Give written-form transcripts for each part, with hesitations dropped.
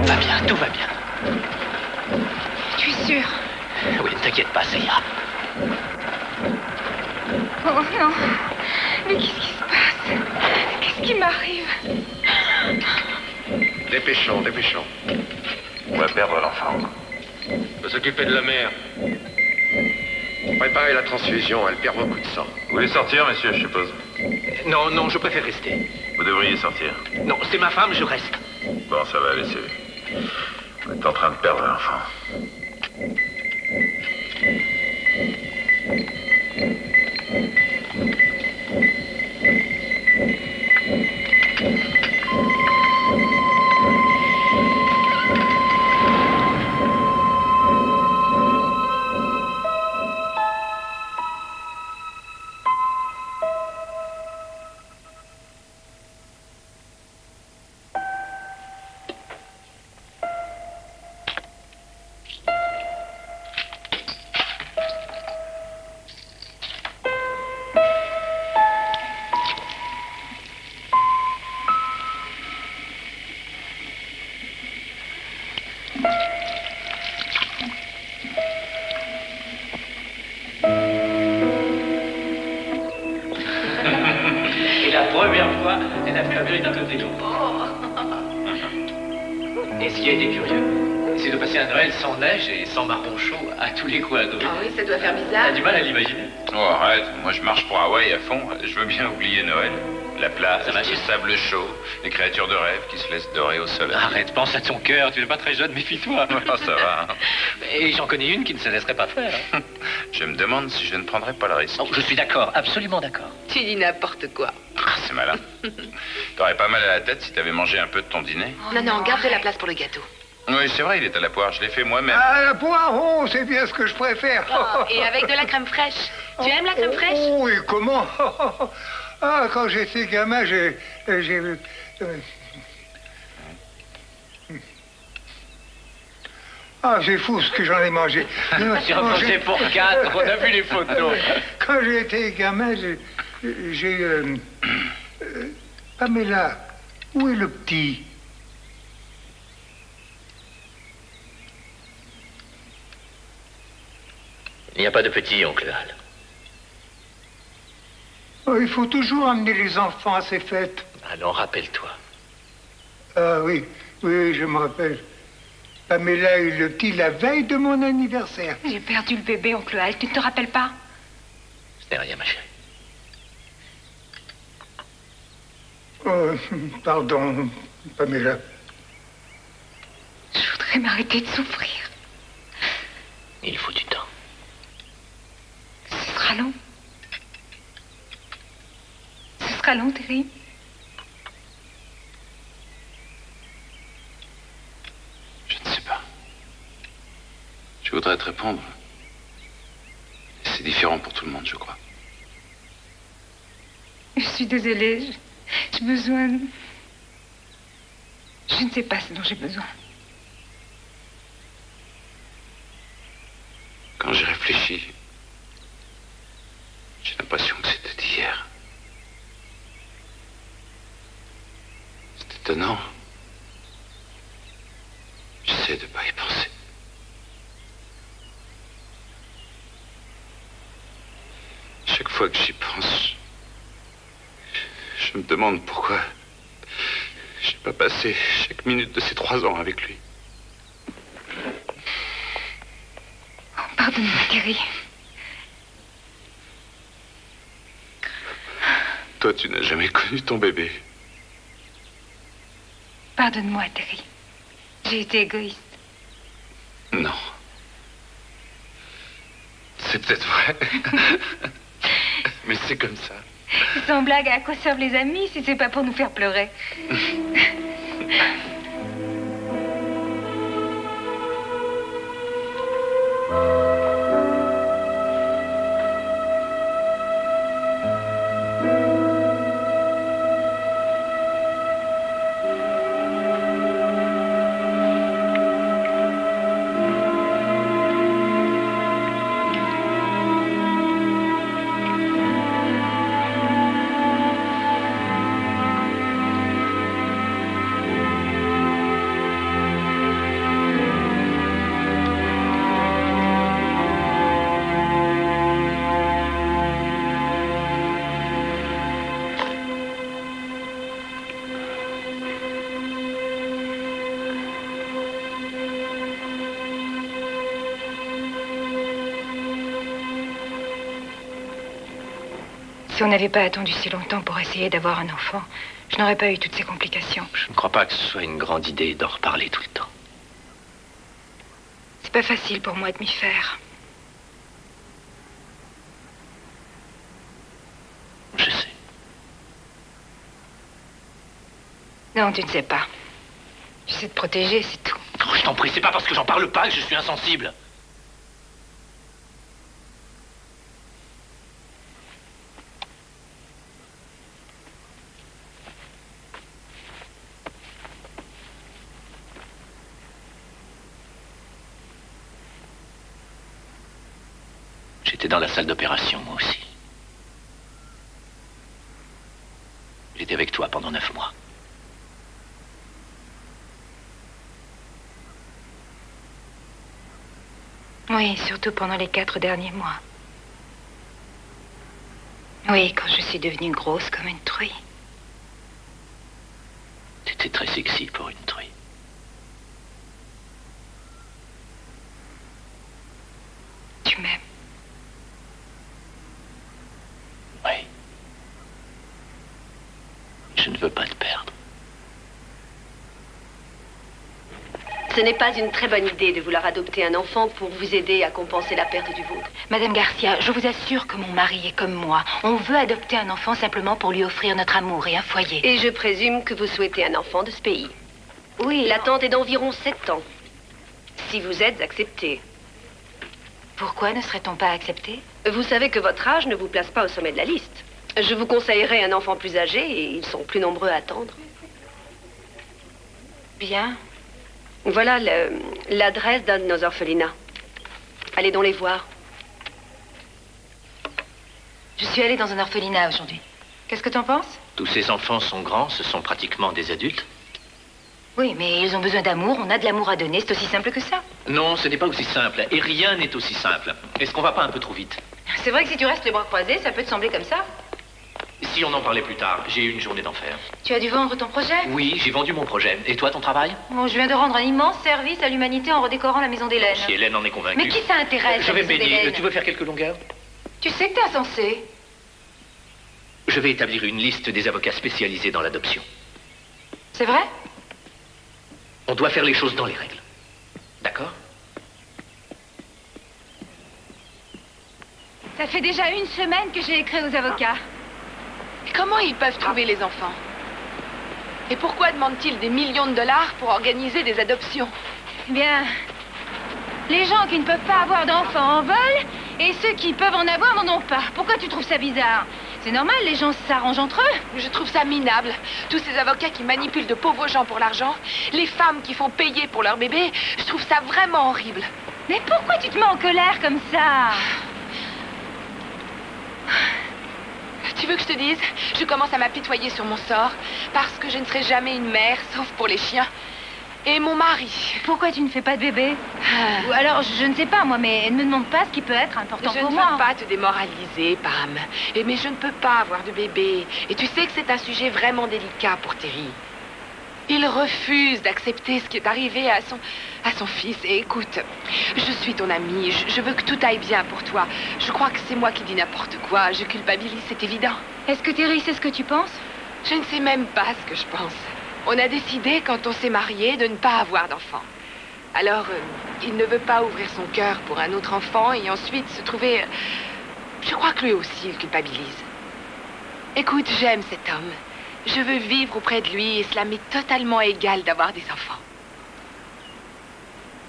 Va bien, tout va bien. Tu es sûr? Oui, ne t'inquiète pas, ça ira. Oh non. Mais qu'est-ce qui se passe? Qu'est-ce qui m'arrive? Dépêchons, dépêchons. On va perdre l'enfant. On va s'occuper de la mère. Préparez la transfusion, elle perd beaucoup de sang. Vous voulez sortir, monsieur, je suppose? Non, non, je préfère rester. Vous devriez sortir. Non, c'est ma femme, je reste. Bon, ça va, laissez-le. Vous êtes en train de perdre l'enfant. Et la première fois, elle a fait un véritable vélo. Et ce qui a été curieux, c'est de passer un Noël sans neige et sans marron chaud à tous les coins d'eau. Ah oui, ça doit faire T'as bizarre. du mal à l'imaginer. Oh, arrête. Moi, je marche pour Hawaï à fond. Je veux bien oublier Noël. La plage, Ça va, le Gilles. sable chaud, les créatures de rêve qui se laissent dorer au soleil. Arrête, pense à ton cœur, tu n'es pas très jeune, méfie-toi. Oh, ça va. Hein. Et j'en connais une qui ne se laisserait pas faire. Je me demande si je ne prendrais pas le risque. Oh, je suis d'accord, absolument d'accord. Tu dis n'importe quoi. Ah, c'est malin. T'aurais pas mal à la tête si t'avais mangé un peu de ton dîner. Non, non, garde de la place pour le gâteau. Oui, c'est vrai, il est à la poire. Je l'ai fait moi-même. Ah, la poireau, c'est bien ce que je préfère. Et avec de la crème fraîche. Tu aimes la crème fraîche? Oh, oui, comment? Ah, quand j'étais gamin, Ah, c'est fou ce que j'en ai mangé. J'ai reposé pour 4, on a vu les photos. Quand j'étais gamin, Pamela, où est le petit? Il n'y a pas de petit, oncle Al. Oh, il faut toujours amener les enfants à ces fêtes. Alors rappelle-toi. Ah oui, oui, je me rappelle. Pamela a eu le petit la veille de mon anniversaire. J'ai perdu le bébé, oncle Al. Tu ne te rappelles pas? Ce n'est rien, ma chérie. Oh, pardon, Pamela. Je voudrais m'arrêter de souffrir. Il faut du temps. Ce sera long. Ce sera long, Terry. Je ne sais pas. Je voudrais te répondre. C'est différent pour tout le monde, je crois. Je suis désolée. J'ai besoin... Je ne sais pas ce dont j'ai besoin. Quand j'y réfléchis, j'ai l'impression que c'était hier. C'est étonnant. J'essaie de ne pas y penser. Chaque fois que j'y pense, je me demande pourquoi j'ai pas passé chaque minute de ces 3 ans avec lui. Pardonne-moi, Terry. Toi, tu n'as jamais connu ton bébé. Pardonne-moi, Terry. J'ai été égoïste. Non. C'est peut-être vrai. Mais c'est comme ça. Sans blague, à quoi servent les amis si c'est pas pour nous faire pleurer? Si on n'avait pas attendu si longtemps pour essayer d'avoir un enfant, je n'aurais pas eu toutes ces complications. Je ne crois pas que ce soit une grande idée d'en reparler tout le temps. C'est pas facile pour moi de m'y faire. Je sais. Non, tu ne sais pas. J'essaie de protéger, c'est tout. Oh, je t'en prie, c'est pas parce que j'en parle pas que je suis insensible. J'étais dans la salle d'opération, moi aussi. J'étais avec toi pendant 9 mois. Oui, surtout pendant les 4 derniers mois. Oui, quand je suis devenue grosse comme une truie. T'étais très sexy pour une truie. Tu m'aimes. Oui. Je ne veux pas te perdre. Ce n'est pas une très bonne idée de vouloir adopter un enfant pour vous aider à compenser la perte du vôtre. Madame Garcia, je vous assure que mon mari est comme moi. On veut adopter un enfant simplement pour lui offrir notre amour et un foyer. Et je présume que vous souhaitez un enfant de ce pays. Oui. L'attente est d'environ 7 ans. Si vous êtes accepté. Pourquoi ne serait-on pas accepté? Vous savez que votre âge ne vous place pas au sommet de la liste. Je vous conseillerais un enfant plus âgé et ils sont plus nombreux à attendre. Bien. Voilà l'adresse d'un de nos orphelinats. Allez donc les voir. Je suis allée dans un orphelinat aujourd'hui. Qu'est-ce que t'en penses? Tous ces enfants sont grands, ce sont pratiquement des adultes. Oui, mais ils ont besoin d'amour, on a de l'amour à donner, c'est aussi simple que ça. Non, ce n'est pas aussi simple. Et rien n'est aussi simple. Est-ce qu'on va pas un peu trop vite? C'est vrai que si tu restes les bras croisés, ça peut te sembler comme ça. Si on en parlait plus tard, j'ai eu une journée d'enfer. Tu as dû vendre ton projet? Oui, j'ai vendu mon projet. Et toi, ton travail? Bon, je viens de rendre un immense service à l'humanité en redécorant la maison d'Hélène. Si Hélène en est convaincue. Mais qui ça intéresse? Je vais la me maison baigner. d'Hélène? Tu veux faire quelques longueurs? Tu sais que t'es insensé. Je vais établir une liste des avocats spécialisés dans l'adoption. C'est vrai? On doit faire les choses dans les règles. D'accord? Ça fait déjà 1 semaine que j'ai écrit aux avocats. Comment ils peuvent trouver les enfants? Et pourquoi demandent-ils des millions de dollars pour organiser des adoptions? Eh bien, les gens qui ne peuvent pas avoir d'enfants en veulent, et ceux qui peuvent en avoir n'en ont pas. Pourquoi tu trouves ça bizarre? C'est normal, les gens s'arrangent entre eux. Je trouve ça minable. Tous ces avocats qui manipulent de pauvres gens pour l'argent, les femmes qui font payer pour leur bébé, je trouve ça vraiment horrible. Mais pourquoi tu te mets en colère comme ça? Tu veux que je te dise? Je commence à m'apitoyer sur mon sort, parce que je ne serai jamais une mère, sauf pour les chiens. Et mon mari. Pourquoi tu ne fais pas de bébé? Ou alors, je ne sais pas, moi, mais ne me demande pas ce qui peut être important Je pour ne moi. veux pas te démoraliser, Pam. Mais je ne peux pas avoir de bébé. Et tu sais que c'est un sujet vraiment délicat pour Terry. Il refuse d'accepter ce qui est arrivé à son fils. Et écoute, je suis ton amie. Je veux que tout aille bien pour toi. Je crois que c'est moi qui dis n'importe quoi. Je culpabilise, c'est évident. Est-ce que Terry sait ce que tu penses? Je ne sais même pas ce que je pense. On a décidé, quand on s'est mariés, de ne pas avoir d'enfant. Alors, il ne veut pas ouvrir son cœur pour un autre enfant et ensuite se trouver... Je crois que lui aussi, il culpabilise. Écoute, j'aime cet homme. Je veux vivre auprès de lui et cela m'est totalement égal d'avoir des enfants.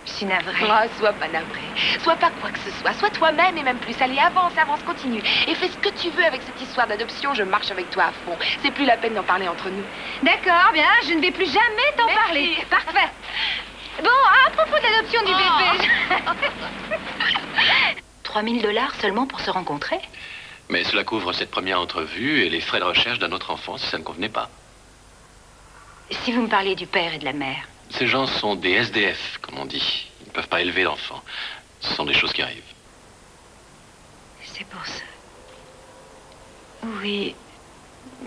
Je suis navrée. Oh, sois pas navrée. Sois pas quoi que ce soit. Sois toi-même et même plus. Allez, avance, avance, continue. Et fais ce que tu veux avec cette histoire d'adoption. Je marche avec toi à fond. C'est plus la peine d'en parler entre nous. D'accord, bien, je ne vais plus jamais t'en parler. Parfait. Bon, à propos de l'adoption du bébé... 3 000 $ seulement pour se rencontrer? Mais cela couvre cette première entrevue et les frais de recherche d'un autre enfant si ça ne convenait pas. Si vous me parliez du père et de la mère... Ces gens sont des SDF, comme on dit. Ils ne peuvent pas élever d'enfants. Ce sont des choses qui arrivent. C'est pour ça. Oui.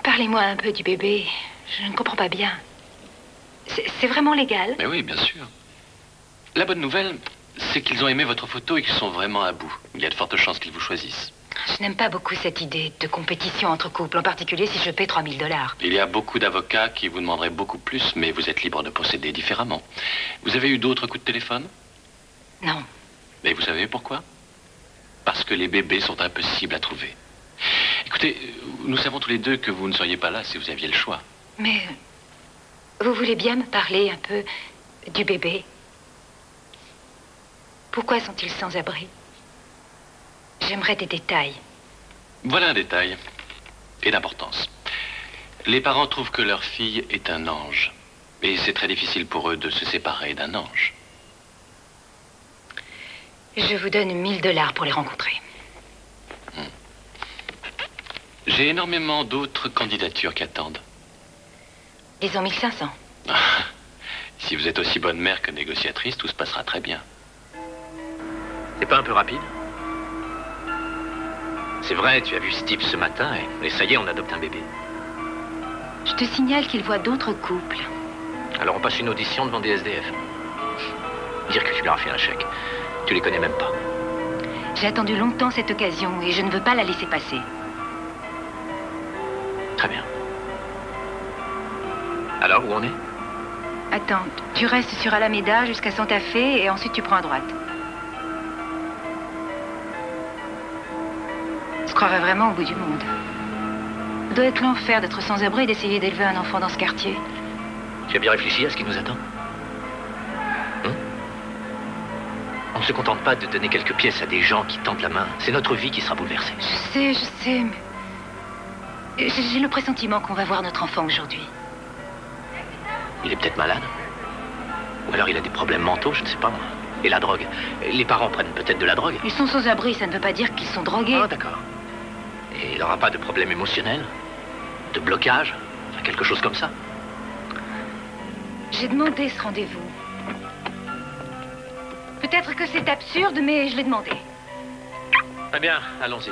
Parlez-moi un peu du bébé. Je ne comprends pas bien. C'est vraiment légal? Mais oui, bien sûr. La bonne nouvelle, c'est qu'ils ont aimé votre photo et qu'ils sont vraiment à bout. Il y a de fortes chances qu'ils vous choisissent. Je n'aime pas beaucoup cette idée de compétition entre couples, en particulier si je paie 3 000 $. Il y a beaucoup d'avocats qui vous demanderaient beaucoup plus, mais vous êtes libre de procéder différemment. Vous avez eu d'autres coups de téléphone? Non. Mais vous savez pourquoi? Parce que les bébés sont impossibles à trouver. Écoutez, nous savons tous les deux que vous ne seriez pas là si vous aviez le choix. Mais vous voulez bien me parler un peu du bébé? Pourquoi sont-ils sans abri? J'aimerais des détails. Voilà un détail, et d'importance. Les parents trouvent que leur fille est un ange. Et c'est très difficile pour eux de se séparer d'un ange. Je vous donne 1 000 $ pour les rencontrer. J'ai énormément d'autres candidatures qui attendent. Disons 1 500. Si vous êtes aussi bonne mère que négociatrice, tout se passera très bien. C'est pas un peu rapide? C'est vrai, tu as vu Steve ce matin et ça y est, on adopte un bébé. Je te signale qu'il voit d'autres couples. Alors on passe une audition devant des SDF. Dire que tu leur as fait un chèque. Tu les connais même pas. J'ai attendu longtemps cette occasion et je ne veux pas la laisser passer. Très bien. Alors, où on est? Attends, tu restes sur Alameda jusqu'à Santa Fe et ensuite tu prends à droite. Je croirais vraiment au bout du monde. Ça doit être l'enfer d'être sans abri et d'essayer d'élever un enfant dans ce quartier. Tu as bien réfléchi à ce qui nous attend? On ne se contente pas de donner quelques pièces à des gens qui tendent la main. C'est notre vie qui sera bouleversée. Je sais, mais... J'ai le pressentiment qu'on va voir notre enfant aujourd'hui. Il est peut-être malade. Ou alors il a des problèmes mentaux, je ne sais pas moi. Et la drogue. Les parents prennent peut-être de la drogue. Ils sont sans abri, ça ne veut pas dire qu'ils sont drogués. Ah, d'accord. Et il n'aura pas de problème émotionnel? De blocage? Enfin, quelque chose comme ça? J'ai demandé ce rendez-vous. Peut-être que c'est absurde, mais je l'ai demandé. Très bien, allons-y.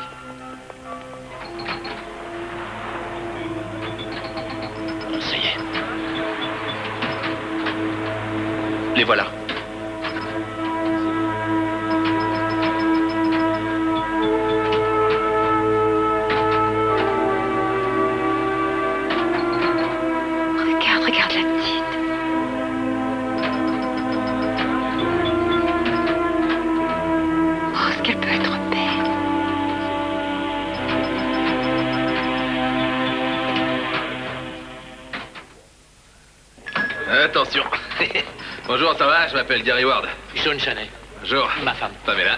Ça y est. Les voilà. Regarde la petite. Oh, ce qu'elle peut être belle. Attention. Bonjour, ça va? Je m'appelle Gary Ward. Sean Chaney. Bonjour. Ma femme. Pamela.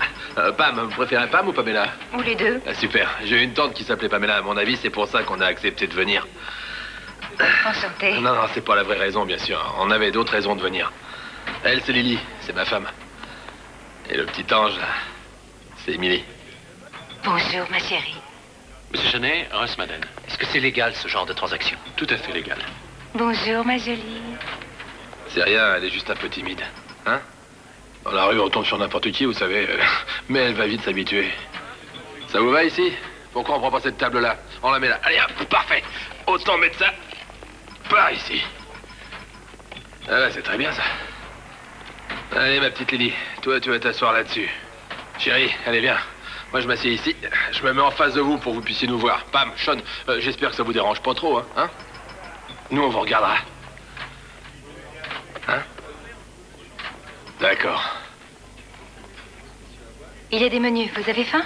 Pam, vous préférez Pam ou Pamela? Ou les deux. Ah, super. J'ai une tante qui s'appelait Pamela. À mon avis, c'est pour ça qu'on a accepté de venir. Enchantée. Non, c'est pas la vraie raison, bien sûr. On avait d'autres raisons de venir. Elle, c'est Lily. C'est ma femme. Et le petit ange, là, c'est Emily. Bonjour, ma chérie. Monsieur Chaney, Russ Madden. Est-ce que c'est légal, ce genre de transaction? Tout à fait légal. Bonjour, ma jolie. C'est rien, elle est juste un peu timide. Hein? Dans la rue, on tombe sur n'importe qui, vous savez. Mais elle va vite s'habituer. Ça vous va ici? Pourquoi on prend pas cette table-là? On la met là. Allez, hop, parfait. Autant mettre ça par ici. Ah ouais, c'est très bien, ça. Allez, ma petite Lily, toi, tu vas t'asseoir là-dessus. Chérie, allez, viens. Moi, je m'assieds ici. Je me mets en face de vous pour que vous puissiez nous voir. Pam, Sean, j'espère que ça vous dérange pas trop, hein? Nous, on vous regardera. Hein? D'accord. Il y a des menus. Vous avez faim?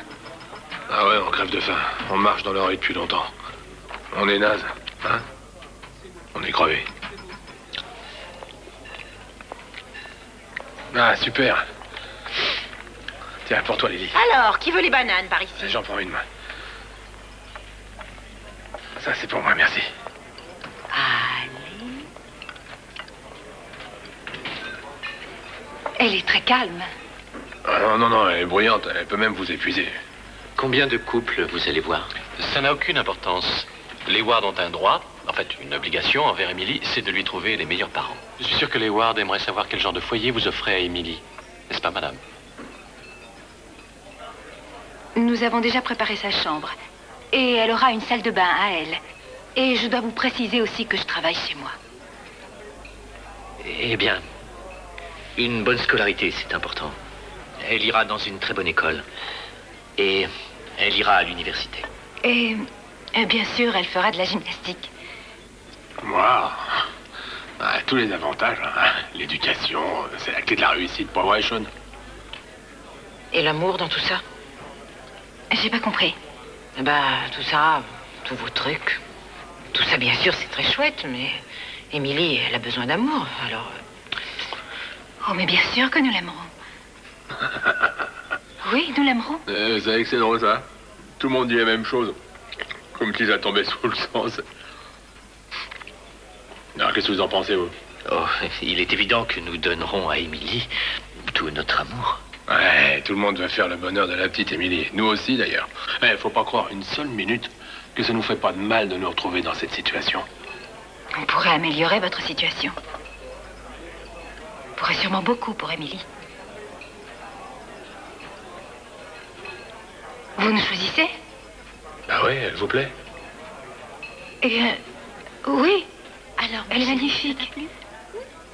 Ah ouais, on crève de faim. On marche dans la rue depuis longtemps. On est naze, hein? On est crevé. Ah, super. Tiens, pour toi, Lily. Alors, qui veut les bananes par ici? J'en prends une main. Ça, c'est pour moi, merci. Allez. Elle est très calme. Ah, non, elle est bruyante. Elle peut même vous épuiser. Combien de couples vous allez voir? Ça n'a aucune importance. Les Ward ont un droit, en fait une obligation envers Emily, c'est de lui trouver les meilleurs parents. Je suis sûr que les Ward aimeraient savoir quel genre de foyer vous offrez à Emily. N'est-ce pas, madame? Nous avons déjà préparé sa chambre. Et elle aura une salle de bain à elle. Et je dois vous préciser aussi que je travaille chez moi. Eh bien, une bonne scolarité, c'est important. Elle ira dans une très bonne école. Et Elle ira à l'université. Et bien sûr, elle fera de la gymnastique. Moi, tous les avantages. Hein. L'éducation, c'est la clé de la réussite pour moi et Sean. Et l'amour dans tout ça? J'ai pas compris. Tout ça, tous vos trucs. Tout ça, bien sûr, c'est très chouette, mais Émilie, elle a besoin d'amour, alors... Oh, mais bien sûr que nous l'aimerons. Oui, nous l'aimerons. Vous savez que c'est drôle, ça? Tout le monde dit la même chose. Comme si ça tombait sous le sens. Alors, qu'est-ce que vous en pensez, vous? Oh, il est évident que nous donnerons à Émilie tout notre amour. Ouais, tout le monde va faire le bonheur de la petite Émilie. Nous aussi, d'ailleurs. Faut pas croire une seule minute que ça nous fait pas de mal de nous retrouver dans cette situation. On pourrait améliorer votre situation. On pourrait sûrement beaucoup pour Émilie. Vous nous choisissez? Bah oui, elle vous plaît? Oui. Alors, elle est magnifique.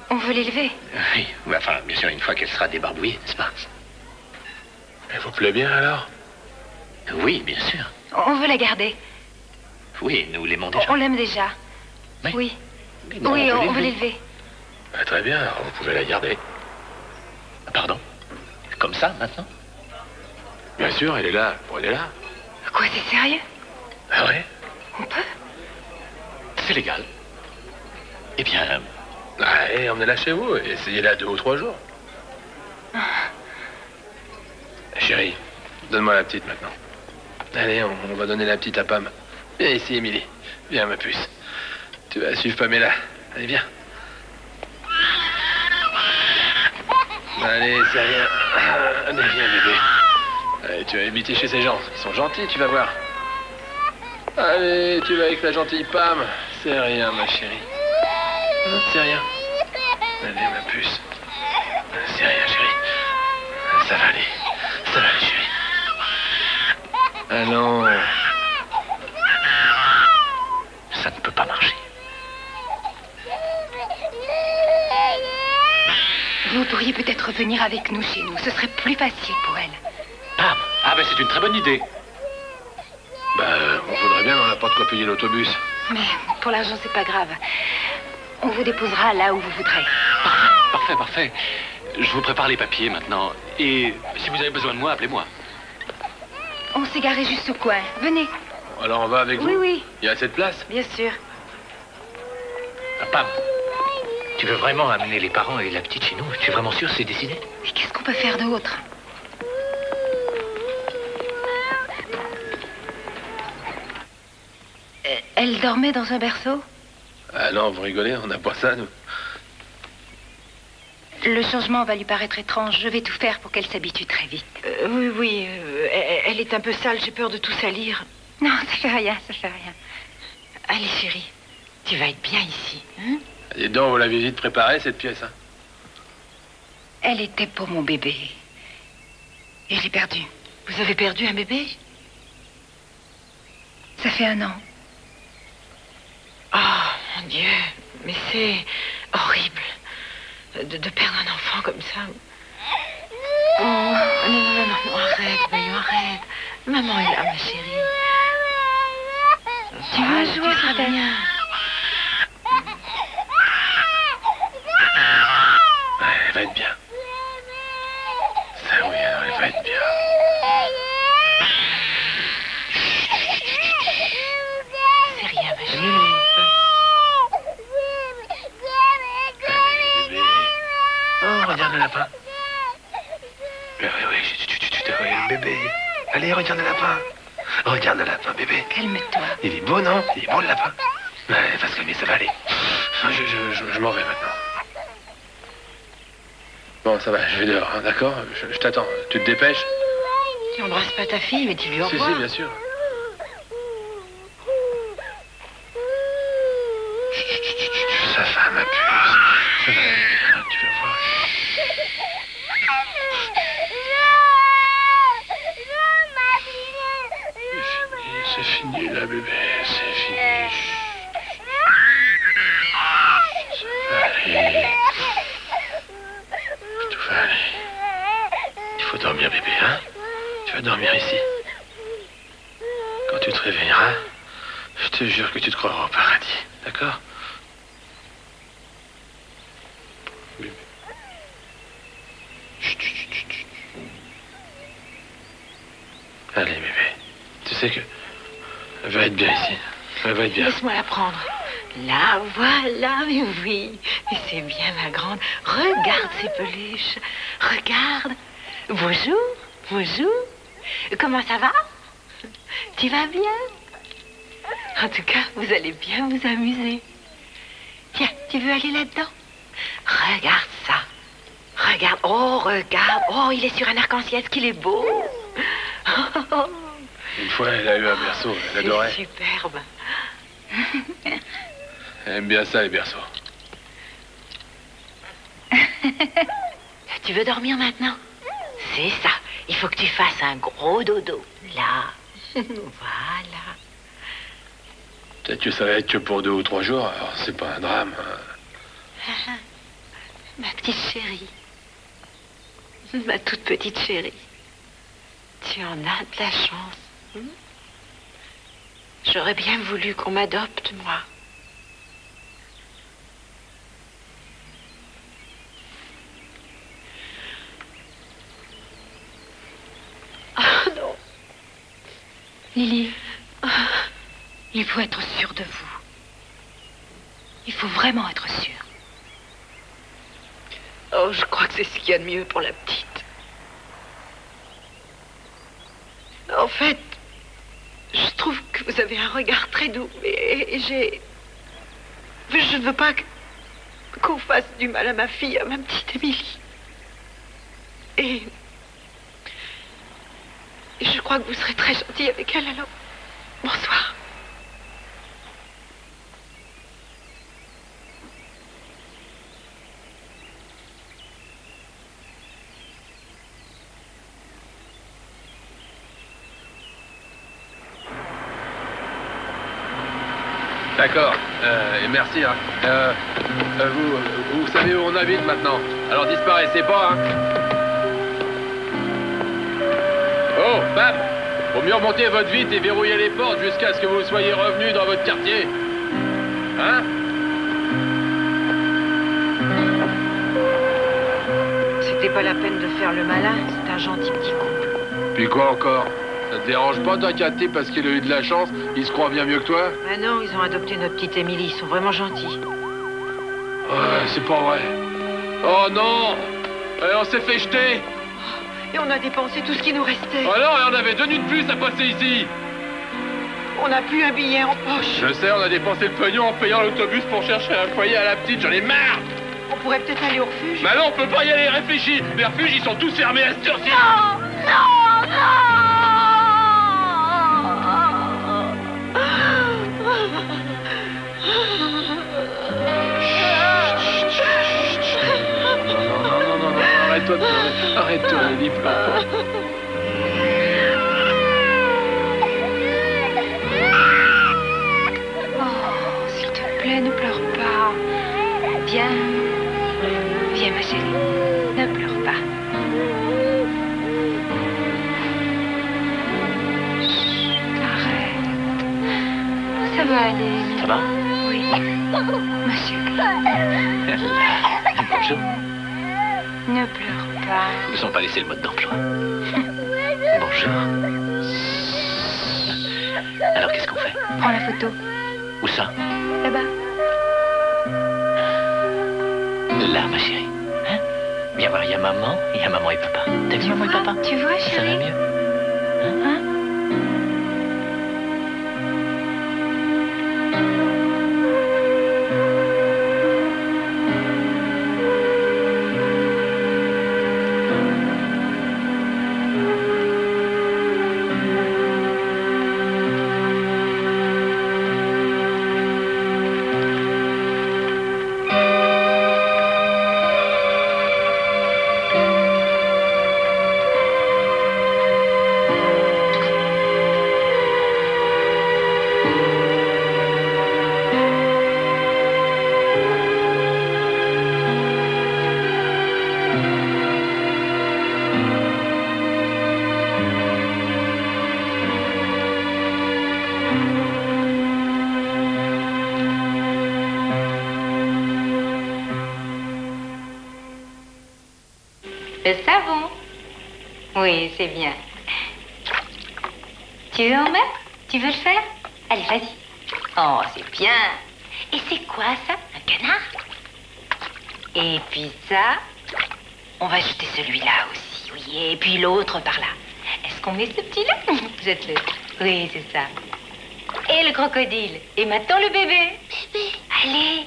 On veut l'élever. Oui, mais enfin, bien sûr, une fois qu'elle sera débarbouillée, n'est-ce pas? Elle vous plaît bien, alors? Oui, bien sûr. On veut la garder. Oui, nous l'aimons déjà. On l'aime déjà. Oui. Non, oui, on veut l'élever. Très bien, alors vous pouvez la garder. Pardon? Comme ça, maintenant? Bien sûr, elle est là. Bon, elle est là. Quoi, c'est sérieux? Ah ouais? On peut? C'est légal. Eh bien... Allez, emmenez-la chez vous et essayez-la 2 ou 3 jours. Chérie, donne-moi la petite maintenant. Allez, on va donner la petite à Pam. Viens ici, Émilie. Viens, ma puce. Tu vas suivre Pamela. Allez, viens. Allez, c'est rien. Allez, viens, bébé. Allez, tu vas habiter chez ces gens. Ils sont gentils, tu vas voir. Allez, tu vas avec la gentille Pam. C'est rien, ma chérie. C'est rien. Allez, ma puce. C'est rien, chérie. Ça va aller. Ça va aller, chérie. Allons. Ça ne peut pas marcher. Vous pourriez peut-être venir avec nous chez nous. Ce serait plus facile pour elle. Pam! Ah ben c'est une très bonne idée. On voudrait bien, mais on n'a pas de quoi payer l'autobus. Mais pour l'argent, c'est pas grave. On vous déposera là où vous voudrez. Parfait, parfait. Je vous prépare les papiers maintenant. Et si vous avez besoin de moi, appelez-moi. On s'est garé juste au coin. Venez. Alors on va avec vous? Oui, oui. Il y a assez de place? Bien sûr. Pam, tu veux vraiment amener les parents et la petite chez nous? Tu es vraiment sûr, c'est décidé? Mais qu'est-ce qu'on peut faire d'autre? Elle dormait dans un berceau? Ah non, vous rigolez, on n'a pas ça, nous. Le changement va lui paraître étrange. Je vais tout faire pour qu'elle s'habitue très vite. Oui, elle est un peu sale, j'ai peur de tout salir. Non, ça fait rien, ça fait rien. Allez, chérie, tu vas être bien ici, hein? Dis donc, vous l'avez vite préparée, cette pièce, hein? Elle était pour mon bébé. Et je l'ai perdu. Vous avez perdu un bébé? Ça fait 1 an. Oh, mon Dieu, mais c'est horrible de perdre un enfant comme ça. Oh, non, arrête, voyons, arrête. Maman est là, ma chérie. Tu veux jouer, tu seras bien. Elle va être bien. Ça, oui, alors, elle va être bien. C'est rien, ma chérie. Oh, regarde le lapin. Oui, le bébé. Allez, regarde le lapin. Regarde le lapin, bébé. Calme-toi. Il est beau, non? Il est beau, le lapin. Ouais, il va se calmer, ça va aller. Je m'en vais maintenant. Bon, ça va, je vais dehors, hein, d'accord? Je t'attends. Tu te dépêches? Tu embrasses pas ta fille, mais dis-lui au Si, revoir. si, bien sûr. Ça va, ma puce. Ça va bien, tu vas voir. C'est fini, là, bébé. C'est fini. Ça va aller. Tout va aller. Il faut dormir, bébé, hein? Tu vas dormir ici. tu te réveilleras, je te jure que tu te croiras au paradis. D'accord? Bébé. Chut, chut, chut, chut. Allez, bébé. Tu sais que... Elle va être bien ici. Elle va être bien. Laisse-moi la prendre. Là, voilà, mais oui. Mais c'est bien, ma grande. Regarde ces peluches. Regarde. Bonjour, bonjour. Comment ça va? Tu vas bien? En tout cas, vous allez bien vous amuser. Tiens, tu veux aller là-dedans? Regarde ça. Regarde. Oh, regarde. Oh, il est sur un arc-en-ciel, qu'il est beau. Une fois, elle a eu un berceau. Elle adorait. C'est superbe. Elle aime bien ça, les berceaux. Tu veux dormir maintenant? C'est ça. Il faut que tu fasses un gros dodo. Là. Voilà. Peut-être que ça va être que pour 2 ou 3 jours, alors c'est pas un drame. Ma petite chérie. Ma toute petite chérie. Tu en as de la chance. J'aurais bien voulu qu'on m'adopte, moi. Oh non. Lily, il faut être sûr de vous. Il faut vraiment être sûr. Oh, je crois que c'est ce qu'il y a de mieux pour la petite. En fait, je trouve que vous avez un regard très doux et je ne veux pas qu'on fasse du mal à ma fille, à ma petite Émilie. Et je crois que vous serez très gentil avec elle, alors bonsoir. D'accord, et merci. Hein. Vous savez où on habite maintenant. Alors disparaissez pas. Hein. Oh, Bab, vaut mieux remonter votre vite et verrouiller les portes jusqu'à ce que vous soyez revenu dans votre quartier. Hein? C'était pas la peine de faire le malin, c'est un gentil petit couple. Puis quoi encore? Ça te dérange pas d'inquiéter parce qu'il a eu de la chance? Il se croit bien mieux que toi? Ah non, ils ont adopté notre petite Émilie, ils sont vraiment gentils. Ouais, c'est pas vrai. Oh non! Et on s'est fait jeter! Et on a dépensé tout ce qui nous restait. Oh non, et on avait 2 nuits de plus à passer ici! On n'a plus un billet en poche. Je sais, on a dépensé le pognon en payant l'autobus pour chercher un foyer à la petite, j'en ai marre! On pourrait peut-être aller au refuge. Bah non, on peut pas y aller, réfléchis! Les refuges, ils sont tous fermés à cette heure-ci! Non, non, non! Arrête-toi de pleurer. Arrête-toi, Lily, pleure pas. Oh, s'il te plaît, ne pleure pas. Viens. Viens, ma chérie. Ne pleure pas. Chut, arrête. Ça va aller. Ça va? Oui. Ma chérie. Bonjour. Ne pleure pas. Ils n'ont pas laissé le mode d'emploi. Bonjour. Alors, qu'est-ce qu'on fait? Prends la photo. Où ça? Là-bas. Là, ma chérie. Hein? Viens voir, il y a maman et papa. T'as vu maman et papa? Tu vois, Ça chérie? va mieux? Hein? Le savon. Oui, c'est bien. Tu veux en mettre? Tu veux le faire? Allez, vas-y. Oh, c'est bien. Et c'est quoi ça? Un canard? Et puis ça, on va jeter celui-là aussi, oui. Et puis l'autre par là. Est-ce qu'on met ce petit-là? Jette-le. Oui, c'est ça. Et le crocodile. Et maintenant le bébé. Bébé. Allez.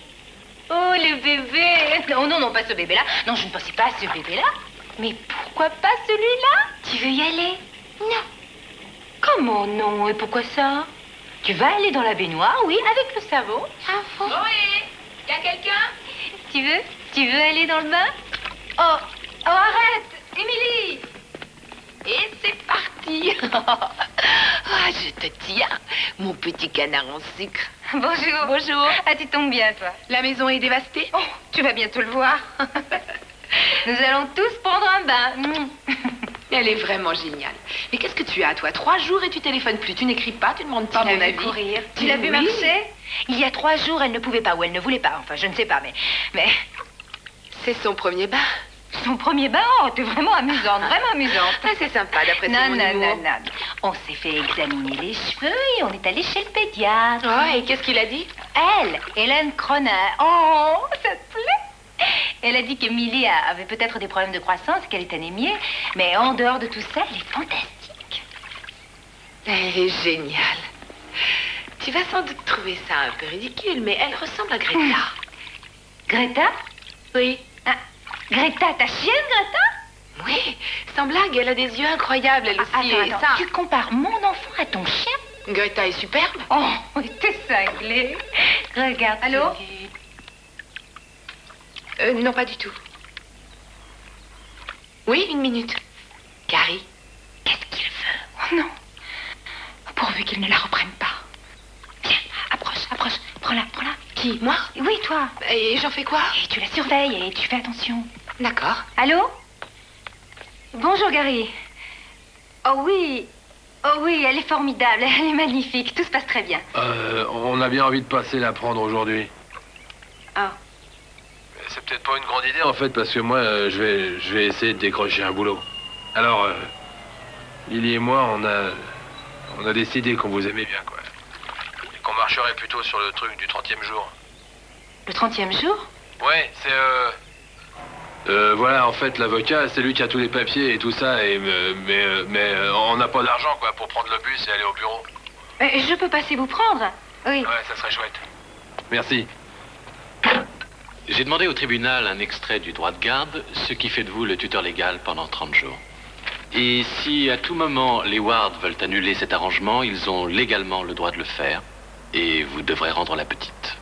Oh, le bébé. Non, non, non, pas ce bébé-là. Non, je ne pensais pas à ce bébé-là. Mais pourquoi pas celui-là? Tu veux y aller? Non. Comment non? Et pourquoi ça? Tu vas aller dans la baignoire, oui, avec le savon. Savon. Oui, y a quelqu'un? Tu veux aller dans le bain? Oh, arrête, Émilie. Et c'est parti. Ah, je te tiens, mon petit canard en sucre. Bonjour. Bonjour. Ah, tu tombes bien, toi. La maison est dévastée? Oh, tu vas bientôt le voir. Nous allons tous prendre un bain. Elle est vraiment géniale. Mais qu'est-ce que tu as, toi? 3 jours et tu téléphones plus. Tu n'écris pas, tu ne demandes pas mon avis. Courir. Tu l'as vu marcher? Il y a 3 jours, elle ne pouvait pas ou elle ne voulait pas. Enfin, je ne sais pas, mais... C'est son premier bain. Son premier bain? Oh, t'es vraiment amusante, vraiment amusante. Ah, c'est sympa d'apprécier mon humour. Non. On s'est fait examiner les cheveux et on est allé chez le pédiatre. Oh, et qu'est-ce qu'il a dit? Hélène Cronin. Oh, ça te plaît? Elle a dit qu'Émilie avait peut-être des problèmes de croissance et qu'elle est anémiée, mais en dehors de tout ça, elle est fantastique. Elle est géniale. Tu vas sans doute trouver ça un peu ridicule, mais elle ressemble à Greta. Greta? Oui. Ah, Greta, ta chienne, Greta? Oui, sans blague, elle a des yeux incroyables, elle aussi. Attends, Ça... tu compares mon enfant à ton chien? Greta est superbe. Oh, t'es cinglée. Regarde. Allô? Non, pas du tout. Oui, 1 minute. Carrie. Qu'est-ce qu'il veut? Oh non. Pourvu qu'il ne la reprenne pas. Viens, approche. Prends-la. Qui? Moi? Oui, toi. Et j'en fais quoi? Et tu la surveilles et tu fais attention. D'accord. Allô? Bonjour, Gary. Oh oui, elle est formidable, elle est magnifique, tout se passe très bien. On a bien envie de passer la prendre aujourd'hui. Ah. C'est peut-être pas une grande idée en fait, parce que moi, je vais essayer de décrocher un boulot. Alors, Lily et moi, on a décidé qu'on vous aimait bien, quoi. Et qu'on marcherait plutôt sur le truc du 30e jour. Le 30e jour? Ouais, c'est voilà, en fait, l'avocat, c'est lui qui a tous les papiers et tout ça, et, mais on n'a pas d'argent, quoi, pour prendre le bus et aller au bureau. Je peux passer vous prendre? Oui. Ouais, ça serait chouette. Merci. J'ai demandé au tribunal un extrait du droit de garde, ce qui fait de vous le tuteur légal pendant 30 jours. Et si à tout moment les Ward veulent annuler cet arrangement, ils ont légalement le droit de le faire. Et vous devrez rendre la petite.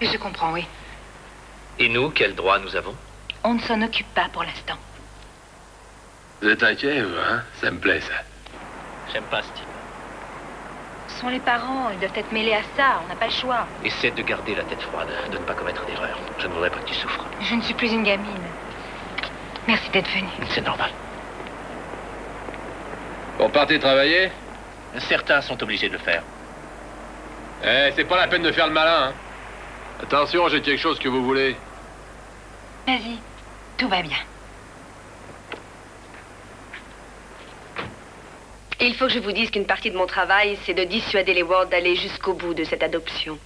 Je comprends, oui. Et nous, quel droit nous avons? On ne s'en occupe pas pour l'instant. Vous êtes inquiet, vous, hein? Ça me plaît, ça. J'aime pas ce type. Ce sont les parents, ils doivent être mêlés à ça, on n'a pas le choix. Essaie de garder la tête froide, de ne pas commettre d'erreur. Je ne voudrais pas que tu souffres. Je ne suis plus une gamine. Merci d'être venu. C'est normal. Bon, partez travailler? Certains sont obligés de le faire. Eh, c'est pas la peine de faire le malin, hein? Attention, j'ai quelque chose que vous voulez. Vas-y, tout va bien. Il faut que je vous dise qu'une partie de mon travail, c'est de dissuader les Ward d'aller jusqu'au bout de cette adoption.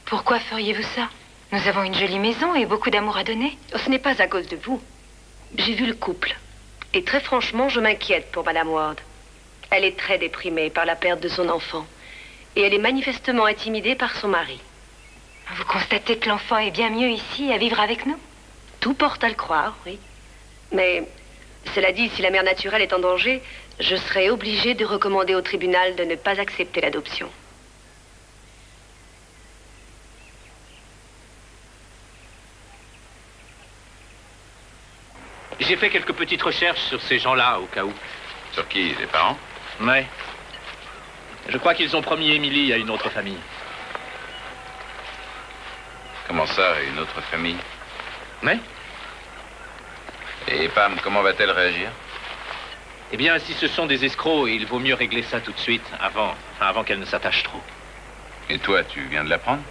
Pourquoi feriez-vous ça? Nous avons une jolie maison et beaucoup d'amour à donner. Ce n'est pas à cause de vous. J'ai vu le couple. Et très franchement, je m'inquiète pour Madame Ward. Elle est très déprimée par la perte de son enfant. Et elle est manifestement intimidée par son mari. Vous constatez que l'enfant est bien mieux ici, à vivre avec nous? Tout porte à le croire, oui. Mais, cela dit, si la mère naturelle est en danger, je serai obligée de recommander au tribunal de ne pas accepter l'adoption. J'ai fait quelques petites recherches sur ces gens-là, au cas où. Sur qui? Les parents? Ouais. Je crois qu'ils ont promis Émilie à une autre famille. Comment ça, une autre famille? Ouais. Et Pam, comment va-t-elle réagir? Eh bien, si ce sont des escrocs, il vaut mieux régler ça tout de suite, avant qu'elle ne s'attache trop. Et toi, tu viens de l'apprendre?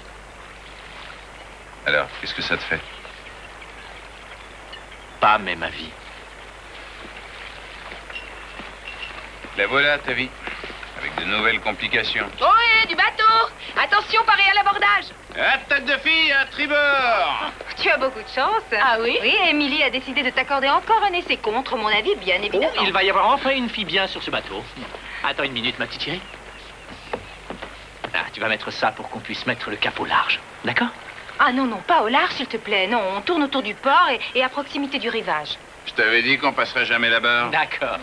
Alors, qu'est-ce que ça te fait? pas même avis. La voilà, ta vie. Avec de nouvelles complications. Ohé, du bateau! Attention, parez à l'abordage! À tête de fille, à tribord! Tu as beaucoup de chance. Ah oui? Oui, Émilie a décidé de t'accorder encore un essai contre mon avis, bien évidemment. Oh, il va y avoir enfin une fille bien sur ce bateau. Attends une minute, ma petite chérie. Ah, tu vas mettre ça pour qu'on puisse mettre le cap au large. D'accord? Ah non, non, pas au large, s'il te plaît. Non, on tourne autour du port et à proximité du rivage. Je t'avais dit qu'on passerait jamais la barre. D'accord.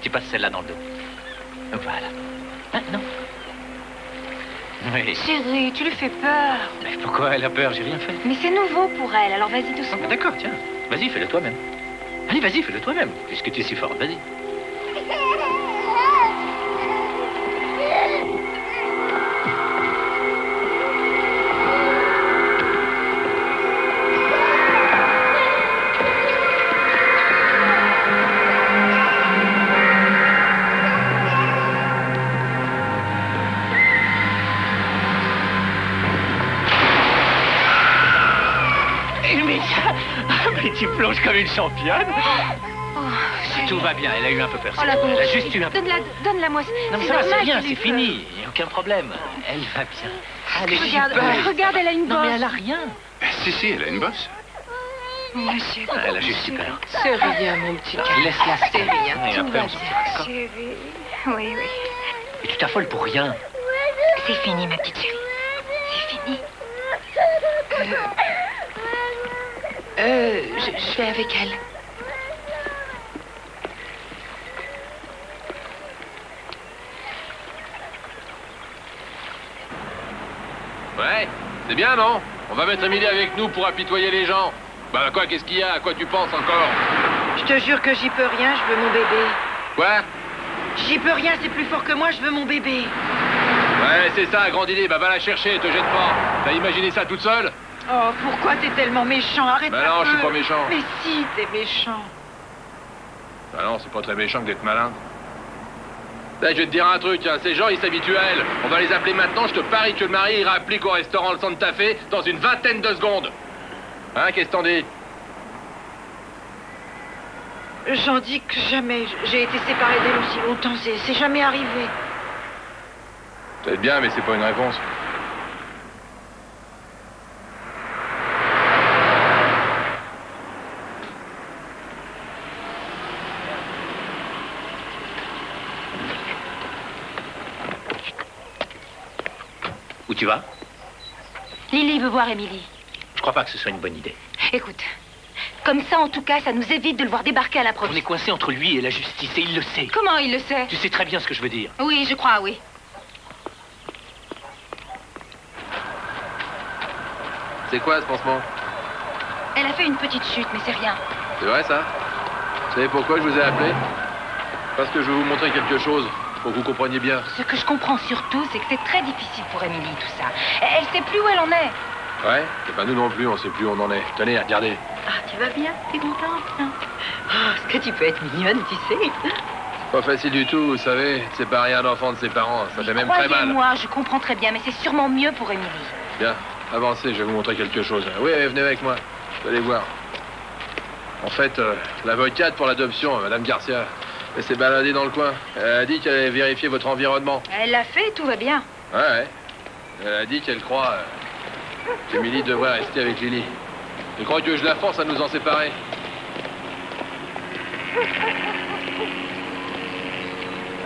Tu passes celle-là dans le dos. Voilà. Ah, non. Oui. Chérie, tu lui fais peur. Mais pourquoi elle a peur? J'ai rien fait. Mais c'est nouveau pour elle, alors vas-y doucement. Ah, d'accord, tiens. Vas-y, fais-le toi-même. Allez, vas-y, fais-le toi-même, puisque tu es si forte. Vas-y. Mais tu plonges comme une championne. Oh, Tout va bien, elle a eu un peu peur. Oh, la pauvre. Elle a juste eu un peu peur. Donne-la moi. Non mais ça va, c'est rien, c'est fini. Il n'y a aucun problème. Elle va bien. Elle est Regarde, super. regarde, elle a une bosse. Non mais elle a rien. Si, elle a une bosse. Monsieur. Elle a juste super. C'est rien, mon petit cœur. Laisse-la. C'est rien. Et après, on s'en d'accord. Chérie. Oui, oui. Et tu t'affoles pour rien. C'est fini, ma petite chérie. C'est fini. Je vais avec elle. Ouais, c'est bien, non? On va mettre Émilie avec nous pour apitoyer les gens. Bah quoi, qu'est-ce qu'il y a? À quoi tu penses encore? Je te jure que j'y peux rien, je veux mon bébé. Quoi? J'y peux rien, c'est plus fort que moi, je veux mon bébé. Ouais, c'est ça, grande idée. Bah va la chercher, te jette pas. T'as imaginé ça toute seule? Oh, pourquoi t'es tellement méchant? Arrête Bah un non, je peu. suis pas méchant. Mais si, t'es méchant. Bah non, c'est pas très méchant que d'être malin. Là, je vais te dire un truc, hein. Ces gens, ils s'habituent à elle. On va les appeler maintenant, je te parie que le mari ira appliquer au restaurant le Santa Fe dans une vingtaine de secondes. Hein, qu'est-ce que t'en dis? J'en dis que jamais j'ai été séparée d'elle aussi longtemps, c'est jamais arrivé. Peut-être bien, mais c'est pas une réponse. Où tu vas? Lily veut voir Émilie. Je crois pas que ce soit une bonne idée. Écoute, comme ça, en tout cas, ça nous évite de le voir débarquer à la On est prochaine. coincé entre lui et la justice, et il le sait. Comment il le sait? Tu sais très bien ce que je veux dire. Oui, je crois, oui. C'est quoi ce pansement? Elle a fait une petite chute, mais c'est rien. C'est vrai ça? Vous savez pourquoi je vous ai appelé? Parce que je vais vous montrer quelque chose, pour que vous compreniez bien. Ce que je comprends surtout, c'est que c'est très difficile pour Émilie, tout ça. Elle sait plus où elle en est. Ouais? Et ben nous non plus, on sait plus où on en est. Tenez, regardez. Ah, tu vas bien? T'es contente? Oh, est-ce que tu peux être mignonne, tu sais? Pas facile du tout, vous savez, de séparer un enfant de ses parents, ça fait même très mal. Croyez-moi, je comprends très bien, mais c'est sûrement mieux pour Émilie. Bien, avancez, je vais vous montrer quelque chose. Oui, venez avec moi, vous allez voir. En fait, l'avocate pour l'adoption, Madame Garcia, elle s'est baladée dans le coin. Elle a dit qu'elle allait vérifier votre environnement. Elle l'a fait, tout va bien. Ouais. Elle a dit qu'elle croit qu'Émilie devrait rester avec Lily. Elle croit que je la force à nous en séparer.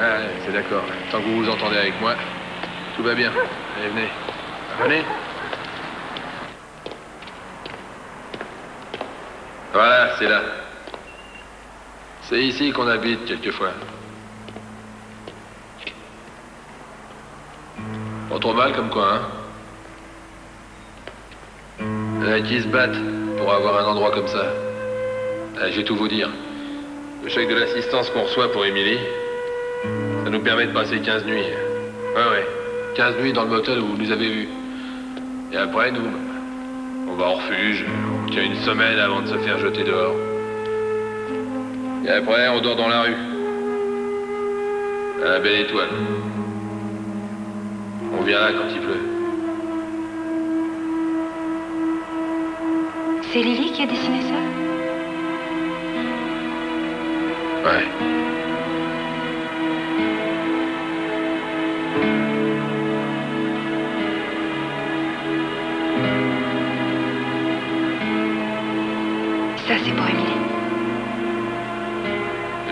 Ah, ouais, c'est d'accord. Tant que vous vous entendez avec moi, tout va bien. Allez, venez. Venez. Voilà, c'est là. C'est ici qu'on habite, quelquefois. Pas trop mal comme quoi, hein? Il y en a qui se battent pour avoir un endroit comme ça. Ah, je vais tout vous dire. Le chèque de l'assistance qu'on reçoit pour Émilie, ça nous permet de passer 15 nuits. Ouais. 15 nuits dans le motel où vous nous avez vus. Et après, nous, on va au refuge. On tient une semaine avant de se faire jeter dehors. Et après, on dort dans la rue. À la belle étoile. On vient là quand il pleut. C'est Lily qui a dessiné ça? Ouais. Ça, c'est pour Émilie.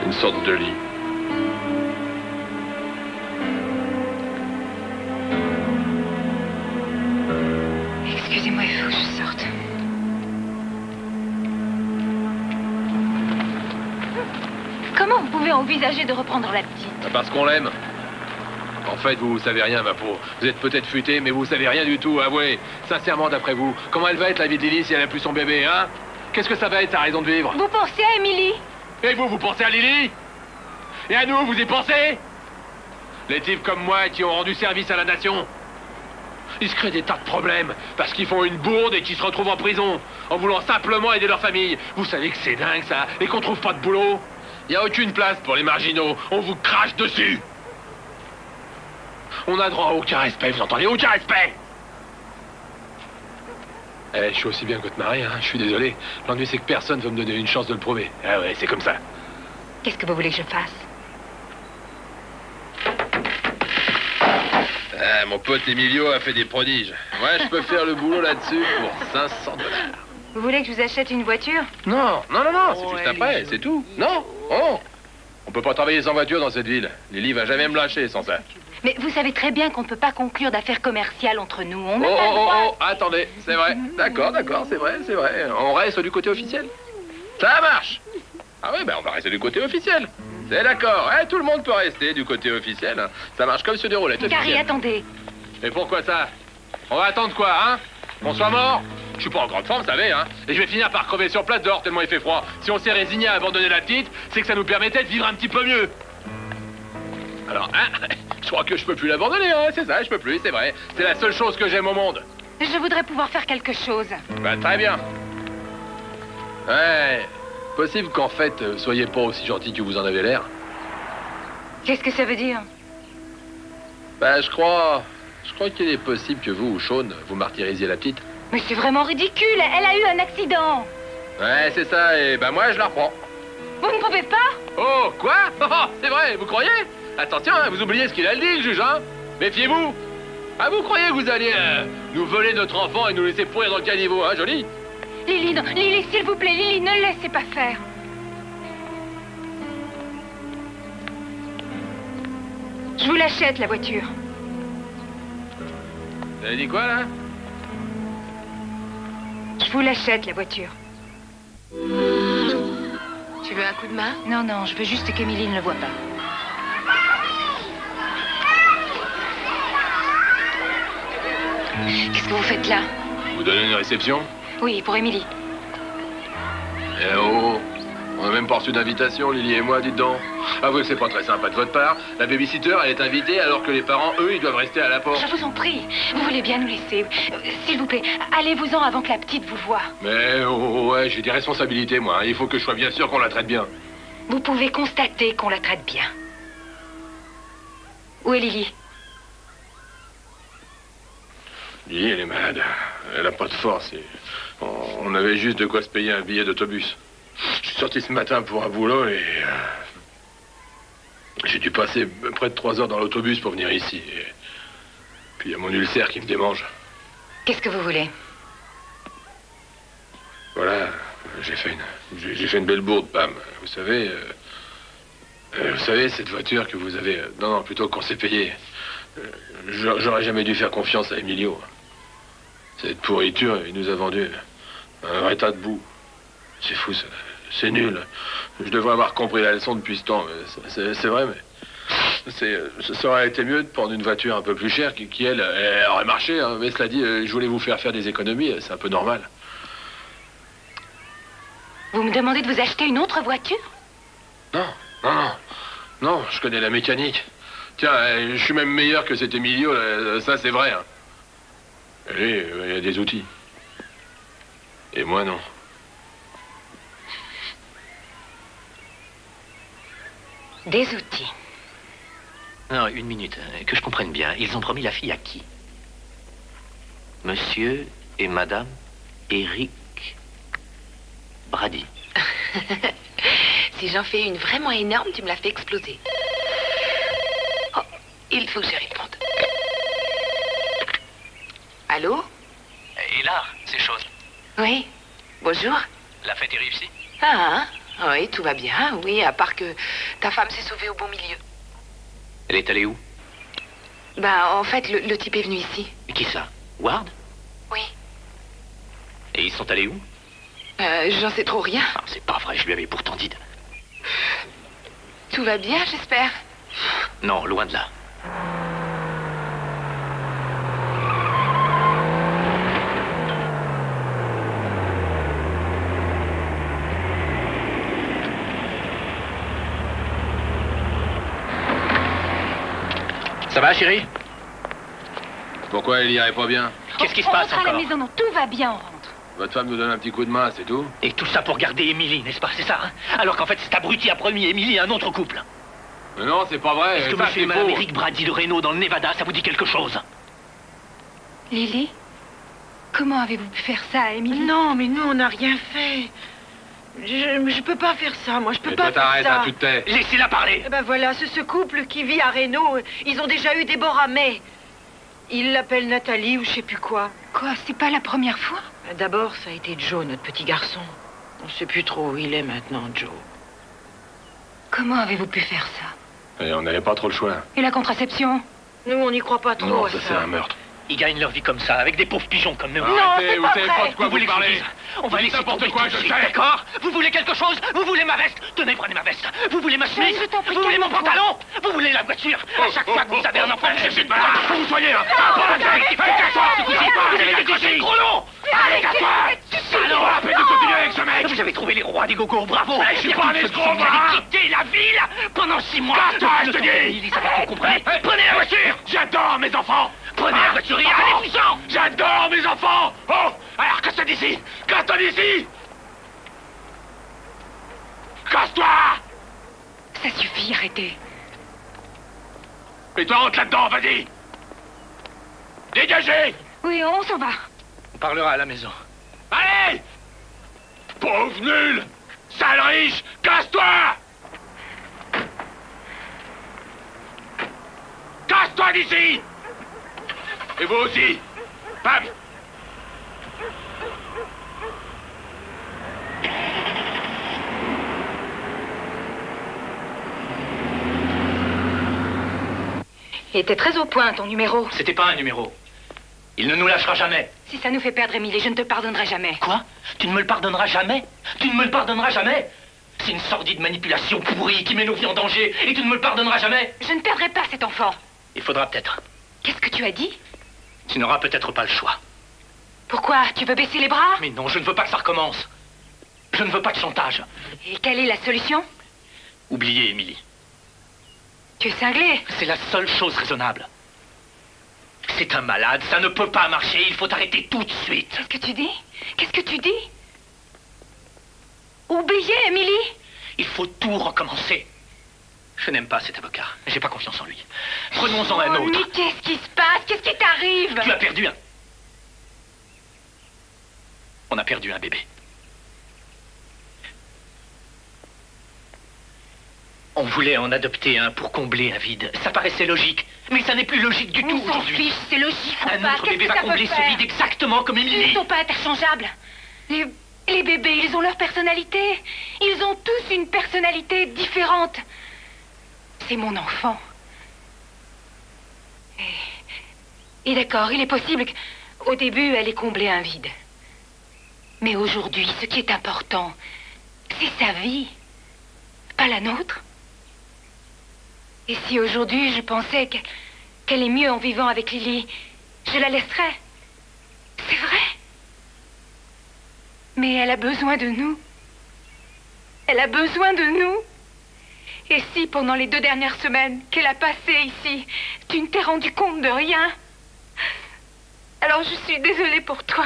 Une sorte de lit. Excusez-moi, il faut que je sorte. Comment vous pouvez envisager de reprendre la petite? Parce qu'on l'aime. En fait, vous savez rien, ma peau. Vous êtes peut-être futé, mais vous savez rien du tout, avouez. Sincèrement, d'après vous, comment elle va être la vie de Lily si elle a plus son bébé, hein? Qu'est-ce que ça va être sa raison de vivre? Vous pensez à Émilie? Et vous pensez à Lily? Et à nous, vous y pensez? Les types comme moi qui ont rendu service à la nation. Ils se créent des tas de problèmes parce qu'ils font une bourde et qu'ils se retrouvent en prison en voulant simplement aider leur famille. Vous savez que c'est dingue, ça, et qu'on trouve pas de boulot? Il n'y a aucune place pour les marginaux. On vous crache dessus. On a droit à aucun respect, vous entendez? Aucun respect! Eh, je suis aussi bien que votre mari, hein. Je suis désolé. L'ennui, c'est que personne veut me donner une chance de le prouver. Ah ouais, c'est comme ça. Qu'est-ce que vous voulez que je fasse? Ah, mon pote Emilio a fait des prodiges. Moi, je peux faire le boulot là-dessus pour 500 $. Vous voulez que je vous achète une voiture? Non, c'est juste après, c'est tout. Non, on peut pas travailler sans voiture dans cette ville. Lily va jamais me lâcher sans ça. Mais vous savez très bien qu'on ne peut pas conclure d'affaires commerciales entre nous. On n'a pas le droit. Attendez, c'est vrai. D'accord, c'est vrai. On reste du côté officiel. Ça marche. Ah oui, ben on va rester du côté officiel. C'est d'accord, tout le monde peut rester du côté officiel. Hein. Ça marche comme sur des roulettes officielles. Carrie, attendez. Et pourquoi ça? On va attendre quoi, hein? Qu'on soit mort? Je suis pas en grande forme, vous savez, hein? Et je vais finir par crever sur place dehors tellement il fait froid. Si on s'est résigné à abandonner la petite, c'est que ça nous permettait de vivre un petit peu mieux. Alors, hein? Je crois que je peux plus l'abandonner, hein? C'est ça, je peux plus, c'est vrai. C'est la seule chose que j'aime au monde. Je voudrais pouvoir faire quelque chose. Bah, très bien. Ouais, possible qu'en fait, soyez pas aussi gentil que vous en avez l'air. Qu'est-ce que ça veut dire? Bah, je crois qu'il est possible que vous ou Sean, vous martyrisiez la petite. Mais c'est vraiment ridicule, elle a eu un accident. Ouais, c'est ça, et bah moi, je la reprends. Vous ne pouvez pas? Oh, quoi? Oh, c'est vrai, vous croyez? Attention, hein, vous oubliez ce qu'il a dit, le juge, hein? Méfiez-vous. Ah, vous croyez que vous allez nous voler notre enfant et nous laisser pourrir dans le caniveau, hein, joli? Lily, non, Lily, s'il vous plaît, Lily, ne le laissez pas faire. Je vous l'achète, la voiture. Vous avez dit quoi, là? Je vous l'achète, la voiture. Tu veux un coup de main? Non, je veux juste qu'Émilie ne le voie pas. Qu'est-ce que vous faites là? Vous donnez une réception? Oui, pour Émilie. Eh oh, on n'a même pas reçu d'invitation, Lily et moi, dites donc. Avouez que c'est pas très sympa de votre part. La babysitter, elle est invitée alors que les parents, eux, ils doivent rester à la porte. Je vous en prie, vous voulez bien nous laisser. S'il vous plaît, allez-vous-en avant que la petite vous voie. Mais ouais, j'ai des responsabilités, moi. Il faut que je sois bien sûr qu'on la traite bien. Vous pouvez constater qu'on la traite bien. Où est Lily? Lily, elle est malade. Elle a pas de force. Et on avait juste de quoi se payer un billet d'autobus. Je suis sorti ce matin pour un boulot et... j'ai dû passer près de 3 heures dans l'autobus pour venir ici. Et puis il y a mon ulcère qui me démange. Qu'est-ce que vous voulez? Voilà, j'ai fait une belle bourde, Pam. Vous savez, cette voiture que vous avez... Non, plutôt qu'on s'est payé. J'aurais jamais dû faire confiance à Emilio. Cette pourriture, il nous a vendu un vrai tas de boue. C'est fou, ça. C'est nul. Je devrais avoir compris la leçon depuis ce temps. C'est vrai, mais... ça aurait été mieux de prendre une voiture un peu plus chère qui elle aurait marché. Hein. Mais cela dit, je voulais vous faire des économies. C'est un peu normal. Vous me demandez de vous acheter une autre voiture? Non, je connais la mécanique. Tiens, je suis même meilleur que cet Emilio, ça c'est vrai. Hein. Lui, il a des outils. Et moi, non. Des outils. Non, une minute, que je comprenne bien. Ils ont promis la fille à qui? Monsieur et Madame Eric Brady. si j'en fais une vraiment énorme, tu me la fais exploser. Oh, il faut que je réponde. Allô? Et là, c'est chose. Oui, bonjour. La fête est réussie? Ah, oui, tout va bien, oui, à part que ta femme s'est sauvée au bon milieu. Elle est allée où? Ben, en fait, le type est venu ici. Et qui ça? Ward? Oui. Et ils sont allés où? J'en sais trop rien. Ah, c'est pas vrai, je lui avais pourtant dit. Tout va bien, j'espère. Non, loin de là. Ça va, chérie? Pourquoi elle irait pas bien? Qu'est-ce qui se passe On rentre à encore? la maison, non, tout va bien, on rentre. Votre femme nous donne un petit coup de main, c'est tout? Et tout ça pour garder Émilie, n'est-ce pas? C'est ça, hein? Alors qu'en fait, cet abruti a promis Émilie à un autre couple. Mais non, c'est pas vrai. Est-ce que ça, monsieur et c'est madame faux. Eric Brady de Reno dans le Nevada, ça vous dit quelque chose? Lily, comment avez-vous pu faire ça à Émilie? Non, mais nous, on n'a rien fait. Je peux pas faire ça, moi, je peux Et pas toi, faire t'arrêtes, ça. hein, tu te tais. Laissez-la parler! Eh ben voilà, c'est ce couple qui vit à Reno. Ils ont déjà eu Déborah May. Ils l'appellent Nathalie ou je sais plus quoi. Quoi, c'est pas la première fois? D'abord, ça a été Joe, notre petit garçon. On sait plus trop où il est maintenant, Joe. Comment avez-vous pu faire ça? Et on n'avait pas trop le choix. Et la contraception? Nous, on n'y croit pas trop Non, à ça ça. c'est un meurtre. Ils gagnent leur vie comme ça, avec des pauvres pigeons comme nous. Arrêtez, c'est vous pas savez vrai. pas de quoi vous voulez que je vous parlez. dise? On va Vous laisser dites n'importe tomber quoi, tout de je suite, sais. d'accord? Vous voulez quelque chose? Vous voulez ma veste? Tenez, prenez ma veste. Vous voulez ma chemise? je t'en prie, Vous voulez mon calme-toi. pantalon? Vous voulez la voiture? À chaque fois que vous avez un enfant, vous cherchez une balle. Faut vous soigner, hein. Allez, casse-toi, ce coup-ci. Vous avez décoché le gros long. Allez, casse-toi. Salaud, à peine de continuer avec ce mec. Vous avez trouvé les rois des gogos, bravo. Je suis pas un escroc, Vous moi, hein. avez quitté la ville pendant 6 mois. Casse-toi, je te dis. Ils avaient tout compris. Prenez la voiture. J'adore mes enfants. Prenez la voiture et allez-vous-en. J'adore mes enfants. Oh, alors casse-toi d'ici. Casse-toi d'ici. Casse-toi. Ça suffit, arrêtez. Et toi, rentre là-dedans, vas-y. Dégagez. Oui, on s'en va. On parlera à la maison. Allez. Pauvre nul. Sale riche. Casse-toi. Casse-toi d'ici. Et vous aussi. Bam. Il était très au point, ton numéro. C'était pas un numéro. Il ne nous lâchera jamais. Si ça nous fait perdre Émilie, je ne te pardonnerai jamais. Quoi? Tu ne me le pardonneras jamais? Tu ne me le pardonneras jamais? C'est une sordide manipulation pourrie qui met nos vies en danger et tu ne me le pardonneras jamais? Je ne perdrai pas cet enfant. Il faudra peut-être. Qu'est-ce que tu as dit? Tu n'auras peut-être pas le choix. Pourquoi? Tu veux baisser les bras? Mais non, je ne veux pas que ça recommence. Je ne veux pas de chantage. Et quelle est la solution? Oubliez Émilie. Tu es cinglé. C'est la seule chose raisonnable. C'est un malade, ça ne peut pas marcher, il faut arrêter tout de suite. Qu'est-ce que tu dis? Qu'est-ce que tu dis? Oubliez Émilie? Il faut tout recommencer. Je n'aime pas cet avocat. J'ai pas confiance en lui. Prenons-en un Oh, autre. mais qu'est-ce qui se passe? Qu'est-ce qui t'arrive? Tu as perdu un... On a perdu un bébé. On voulait en adopter un pour combler un vide. Ça paraissait logique. Mais ça n'est plus logique du tout On s'en aujourd'hui. fiche, c'est logique ou Un pas? autre Qu'est-ce bébé que va ça peut combler ce faire? vide exactement comme Ils ne Émilie. sont pas interchangeables. Les bébés, ils ont leur personnalité. Ils ont tous une personnalité différente. C'est mon enfant. Et d'accord, il est possible qu'au début, elle ait comblé un vide. Mais aujourd'hui, ce qui est important, c'est sa vie, pas la nôtre. Et si aujourd'hui, je pensais qu'elle est mieux en vivant avec Lily, je la laisserais. C'est vrai. Mais elle a besoin de nous. Elle a besoin de nous. Et si, pendant les 2 dernières semaines qu'elle a passées ici, tu ne t'es rendu compte de rien, alors je suis désolée pour toi.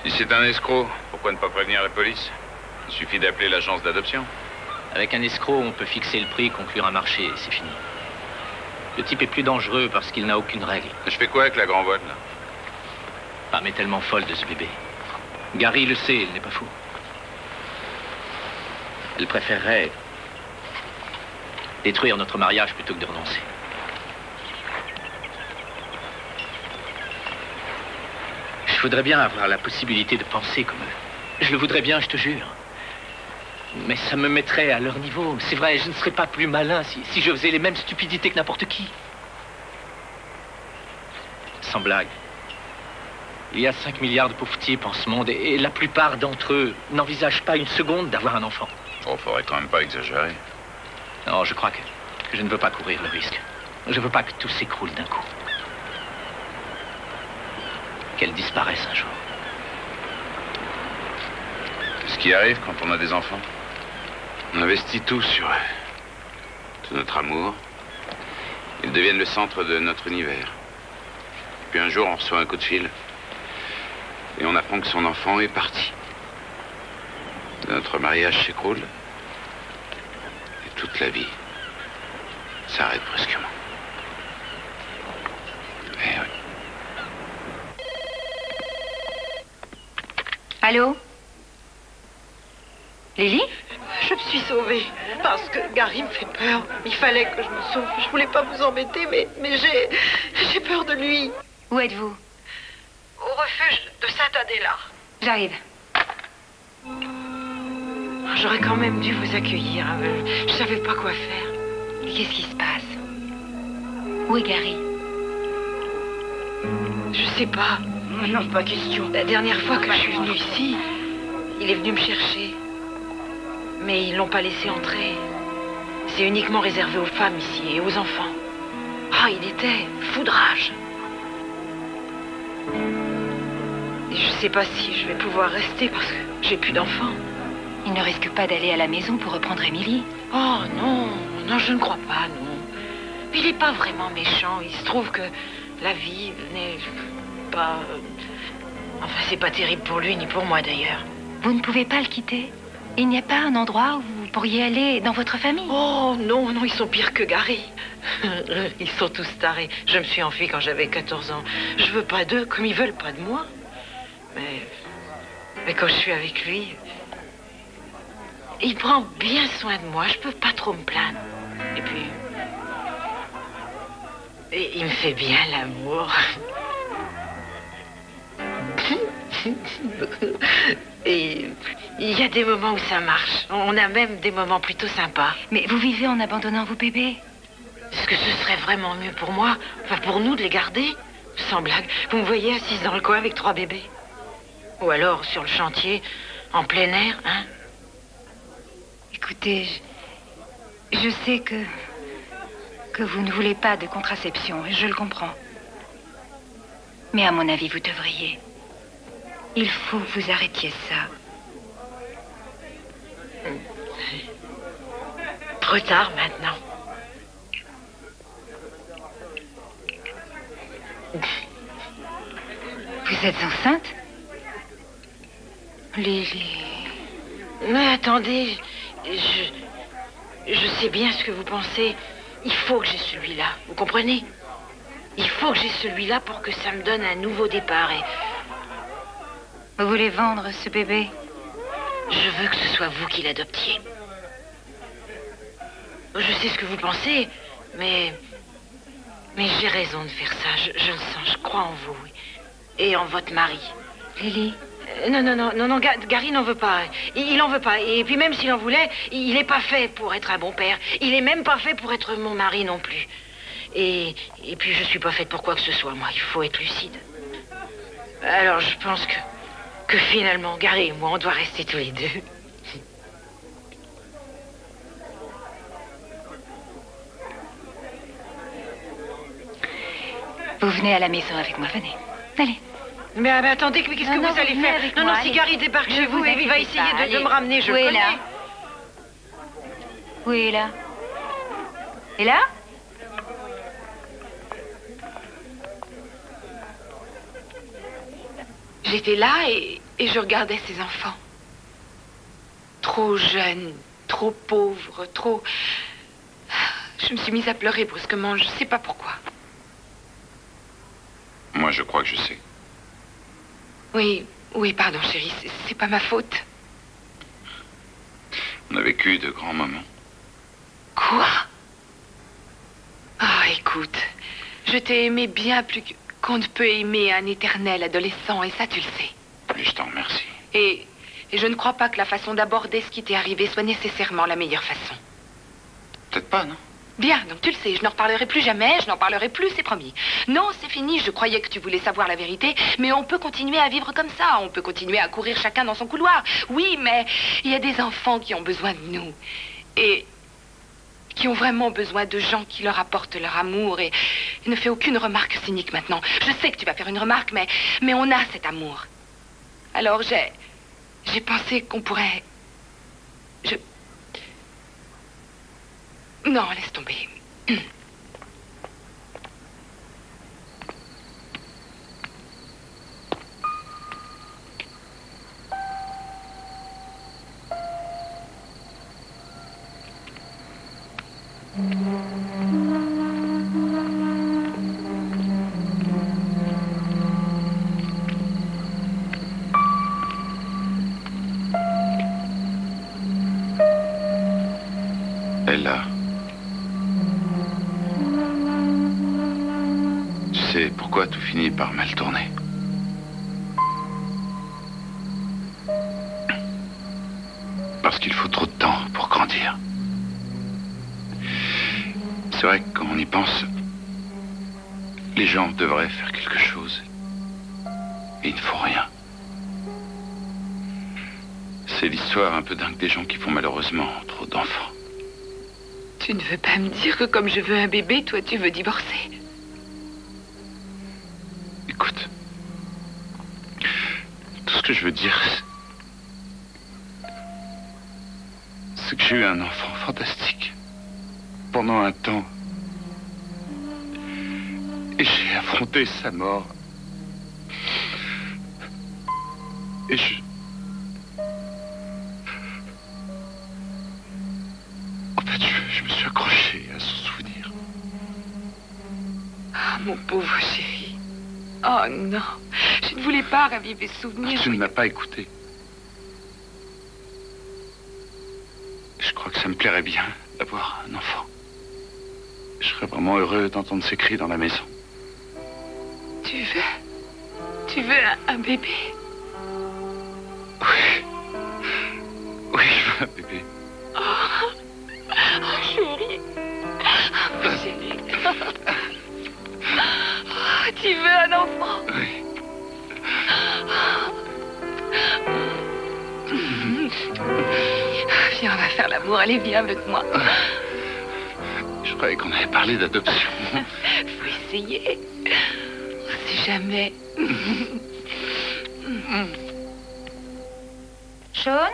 Si c'est un escroc, pourquoi ne pas prévenir la police? Il suffit d'appeler l'agence d'adoption. Avec un escroc, on peut fixer le prix, conclure un marché, et c'est fini. Le type est plus dangereux parce qu'il n'a aucune règle. Je fais quoi avec la grand-voile, là? femme est tellement folle de ce bébé. Gary le sait, il n'est pas fou. Elle préférerait détruire notre mariage plutôt que de renoncer. Je voudrais bien avoir la possibilité de penser comme eux. Je le voudrais bien, je te jure. Mais ça me mettrait à leur niveau. C'est vrai, je ne serais pas plus malin si je faisais les mêmes stupidités que n'importe qui. Sans blague. Il y a 5 milliards de pauvres types en ce monde et la plupart d'entre eux n'envisagent pas une seconde d'avoir un enfant. Oh, faudrait quand même pas exagérer. Non, je crois que je ne veux pas courir le risque. Je veux pas que tout s'écroule d'un coup. Qu'elle disparaisse un jour. C'est ce qui arrive quand on a des enfants. On investit tout sur eux. Tout notre amour. Ils deviennent le centre de notre univers. Puis un jour, on reçoit un coup de fil. Et on apprend que son enfant est parti. Notre mariage s'écroule. Et toute la vie s'arrête brusquement. Eh oui. Allô? Lily? Je me suis sauvée parce que Gary me fait peur. Il fallait que je me sauve. Je voulais pas vous embêter, mais j'ai peur de lui. Où êtes-vous? Au refuge de Saint-Adéla. J'arrive. J'aurais quand même dû vous accueillir. Je savais pas quoi faire. Qu'est-ce qui se passe? Où est Gary? Je sais pas. Non, pas question. La dernière fois que je suis venue ici, il est venu me chercher. Mais ils l'ont pas laissé entrer. C'est uniquement réservé aux femmes ici et aux enfants. Ah, il était foudrage. Et je sais pas si je vais pouvoir rester parce que j'ai plus d'enfants. Il ne risque pas d'aller à la maison pour reprendre Émilie? Oh non, non, je ne crois pas, non. Il n'est pas vraiment méchant. Il se trouve que la vie n'est pas... Enfin, c'est pas terrible pour lui ni pour moi d'ailleurs. Vous ne pouvez pas le quitter? Il n'y a pas un endroit où vous pourriez aller dans votre famille? Oh non, non, ils sont pires que Gary. Ils sont tous tarés. Je me suis enfuie quand j'avais 14 ans. Je veux pas d'eux comme ils veulent pas de moi. Mais quand je suis avec lui, il prend bien soin de moi. Je peux pas trop me plaindre. Et puis, il me fait bien l'amour. Et il y a des moments où ça marche. On a même des moments plutôt sympas. Mais vous vivez en abandonnant vos bébés? Est-ce que ce serait vraiment mieux pour moi, enfin pour nous, de les garder? Sans blague, vous me voyez assise dans le coin avec 3 bébés? Ou alors sur le chantier, en plein air, hein? Écoutez, je sais que vous ne voulez pas de contraception, et je le comprends. Mais à mon avis, vous devriez. Il faut que vous arrêtiez ça. Trop tard maintenant. Vous êtes enceinte? Lily. Mais attendez, je sais bien ce que vous pensez. Il faut que j'ai celui-là, vous comprenez? Il faut que j'ai celui-là pour que ça me donne un nouveau départ et... Vous voulez vendre ce bébé? Je veux que ce soit vous qui l'adoptiez. Je sais ce que vous pensez, mais j'ai raison de faire ça. Je le sens, je crois en vous. Et en votre mari. Lily? Non, Gary n'en veut pas. Il en veut pas. Et puis même s'il en voulait, il n'est pas fait pour être un bon père. Il est même pas fait pour être mon mari non plus. Et puis je suis pas faite pour quoi que ce soit, moi. Il faut être lucide. Alors je pense que finalement, Gary et moi, on doit rester tous les deux. Vous venez à la maison avec moi, venez. Allez. Mais attendez, qu'est-ce que vous allez faire? Non, si Gary débarque chez vous, il va essayer de me ramener, je le connais. Où est là? Et là? J'étais là et je regardais ces enfants. Trop jeunes, trop pauvres, trop... Je me suis mise à pleurer brusquement, je ne sais pas pourquoi. Moi, je crois que je sais. Oui, pardon, chérie, c'est pas ma faute. On a vécu de grands moments. Quoi? Ah, écoute, je t'ai aimé bien plus qu'on ne peut aimer un éternel adolescent, et ça, tu le sais. Et je t'en remercie. Et je ne crois pas que la façon d'aborder ce qui t'est arrivé soit nécessairement la meilleure façon. Peut-être pas, non? Bien, donc tu le sais, je n'en reparlerai plus jamais, je n'en parlerai plus, c'est promis. Non, c'est fini, je croyais que tu voulais savoir la vérité, mais on peut continuer à vivre comme ça, on peut continuer à courir chacun dans son couloir. Oui, mais il y a des enfants qui ont besoin de nous, et qui ont vraiment besoin de gens qui leur apportent leur amour, et ne fais aucune remarque cynique maintenant. Je sais que tu vas faire une remarque, mais on a cet amour. Alors j'ai pensé qu'on pourrait... Non, laisse tomber. Ella. Tu sais pourquoi tout finit par mal tourner? Parce qu'il faut trop de temps pour grandir. C'est vrai que quand on y pense, les gens devraient faire quelque chose. Et ils ne font rien. C'est l'histoire un peu dingue des gens qui font malheureusement trop d'enfants. Tu ne veux pas me dire que comme je veux un bébé, toi tu veux divorcer? Écoute, tout ce que je veux dire, c'est que j'ai eu un enfant fantastique pendant un temps. Et j'ai affronté sa mort. Et en fait, je me suis accroché à son souvenir. Ah, mon pauvre chéri. Oh non, je ne voulais pas raviver ce souvenir. Tu ne m'as pas écouté. Je crois que ça me plairait bien d'avoir un enfant. Je serais vraiment heureux d'entendre ses cris dans la maison. Tu veux un bébé? Oui. Oui, je veux un bébé. Oh, chérie. Oh, chérie. Oh, tu veux un enfant? Oui. Viens, on va faire l'amour. Allez, viens avec moi. Je croyais qu'on avait parlé d'adoption. Faut essayer. On sait jamais. Sean?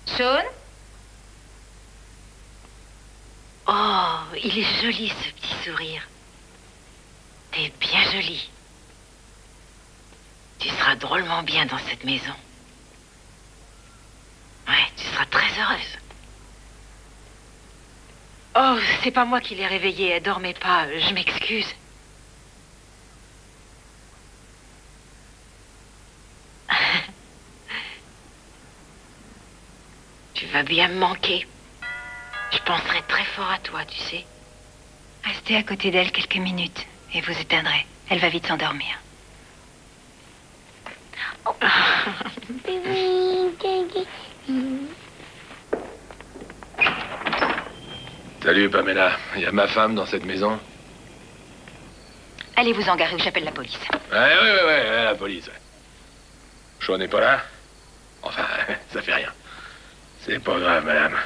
Sean? Oh, il est joli ce petit sourire. T'es bien jolie. Tu seras drôlement bien dans cette maison. Ouais, tu seras très heureuse. Oh, c'est pas moi qui l'ai réveillée, elle dormait pas, je m'excuse. Tu vas bien me manquer. Je penserai très fort à toi, tu sais. Restez à côté d'elle quelques minutes et vous éteindrez. Elle va vite s'endormir. Oh. Salut, Pamela. Il y a ma femme dans cette maison? Allez vous en garer ou j'appelle la police. Ouais, la police. Ouais. Sean n'est pas là? Enfin, ça fait rien. C'est pas grave, madame.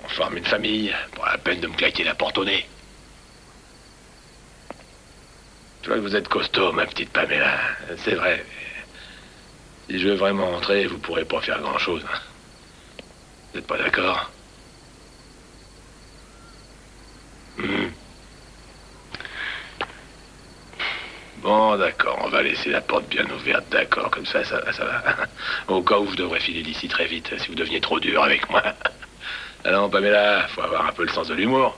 On forme une famille, pour la peine de me claquer la porte au nez. Je vois que vous êtes costaud, ma petite Pamela. C'est vrai. Si je veux vraiment entrer, vous pourrez pas faire grand-chose. Vous n'êtes pas d'accord? Bon, d'accord, on va laisser la porte bien ouverte, d'accord, comme ça va. Au cas où je devrais filer d'ici très vite, si vous deveniez trop dur avec moi. Alors, Pamela, faut avoir un peu le sens de l'humour.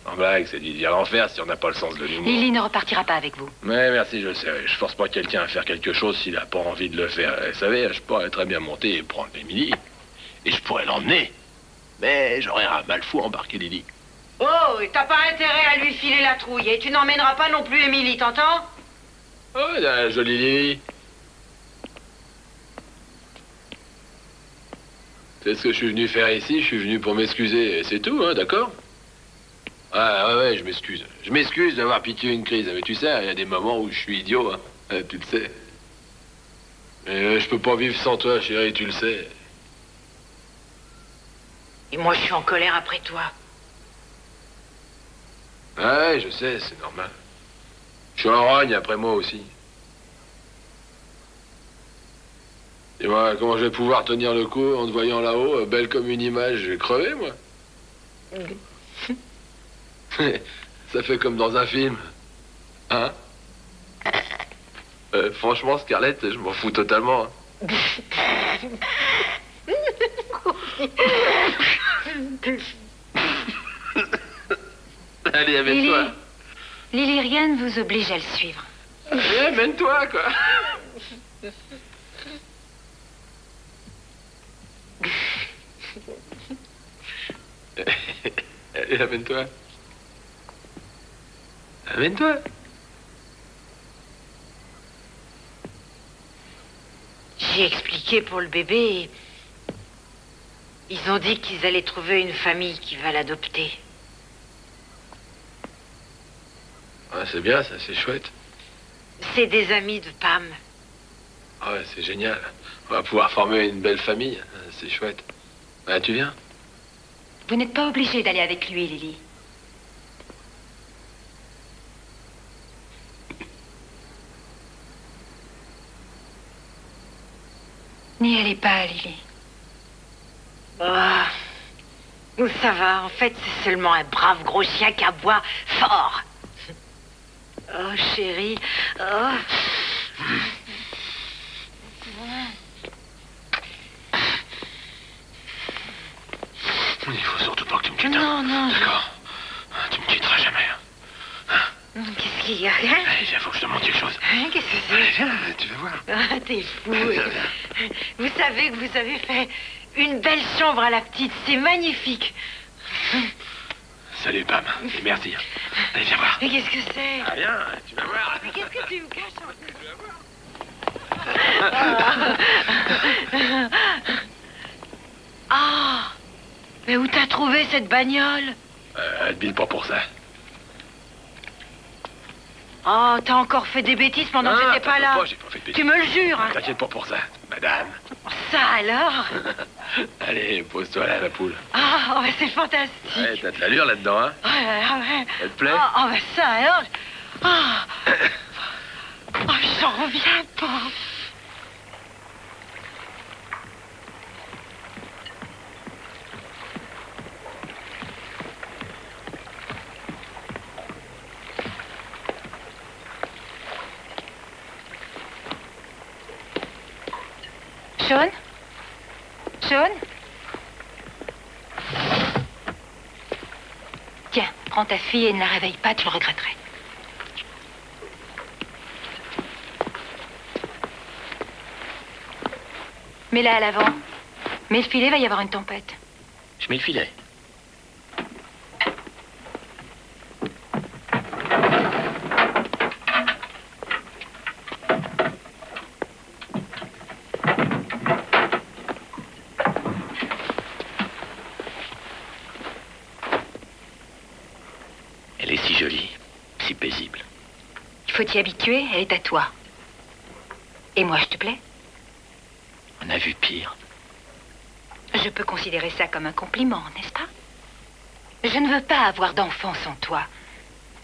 En blague, c'est dire l'enfer si on n'a pas le sens de l'humour. Lily ne repartira pas avec vous. Ouais, merci, je le sais. Je force pas quelqu'un à faire quelque chose s'il a pas envie de le faire. Vous savez, je pourrais très bien monter et prendre Émilie. Et je pourrais l'emmener. Mais j'aurais un mal fou à embarquer Lily. Oh, et t'as pas intérêt à lui filer la trouille. Et tu n'emmèneras pas non plus Émilie, t'entends? Oh, la jolie Lily. C'est ce que je suis venu faire ici. Je suis venu pour m'excuser. Et c'est tout, hein, d'accord? Ah, ouais, je m'excuse. Je m'excuse d'avoir pitié une crise. Mais tu sais, il y a des moments où je suis idiot, hein. Tu le sais. Mais je peux pas vivre sans toi, chérie, tu le sais. Et moi, je suis en colère après toi. Ouais, je sais, c'est normal. Je suis en rogne après moi aussi. Et moi, comment je vais pouvoir tenir le coup en te voyant là-haut, belle comme une image? Je vais crever, moi. Ça fait comme dans un film. Hein? Franchement, Scarlett, je m'en fous totalement. Hein. Allez, amène-toi. Lily, rien ne vous oblige à le suivre. Allez, amène-toi, quoi. Allez, amène-toi. Amène-toi. J'ai expliqué pour le bébé. Et ils ont dit qu'ils allaient trouver une famille qui va l'adopter. Ah, c'est bien, ça, c'est chouette. C'est des amis de Pam. Ah ouais, c'est génial. On va pouvoir former une belle famille. C'est chouette. Ah, tu viens? Vous n'êtes pas obligé d'aller avec lui, Lily. N'y allez pas, Lily. Oh, ça va, en fait, c'est seulement un brave gros chien qui aboie fort. Oh, chérie. Oh. Il faut surtout pas que tu me quittes. Non, non. D'accord. Tu me quitteras jamais. Qu'est-ce qu'il y a? Allez, viens, faut que je te montre quelque chose. Qu'est-ce que c'est? Allez, viens, tu vas voir. Ah, t'es fou. Vous savez que vous avez fait une belle chambre à la petite. C'est magnifique. Salut, Pam. Et merci. Allez, viens voir. Mais qu'est-ce que c'est? Ah, viens, tu vas voir. Mais qu'est-ce que tu me caches en plus? Tu vas voir. Ah! Mais où t'as trouvé cette bagnole? Elle te bille pas pour ça. Oh, t'as encore fait des bêtises pendant que j'étais pas là. J'ai pas fait de bêtises. Tu me le jures, hein? T'inquiète pas pour ça, madame. Ça alors? Allez, pose-toi là, ma poule. Ah, oh, c'est fantastique. Ouais, t'as de l'allure là-dedans, hein? Oh là là, ouais. Elle te plaît? Oh, bah ça alors? Ah! Oh, j'en reviens pas. Sean? Sean? Tiens, prends ta fille et ne la réveille pas, tu le regretterais. Mets-la à l'avant. Mets le filet, va y avoir une tempête. Je mets le filet. Elle est si jolie, si paisible. Il faut t'y habituer, elle est à toi. Et moi, je te plais? On a vu pire. Je peux considérer ça comme un compliment, n'est-ce pas? Je ne veux pas avoir d'enfant sans toi.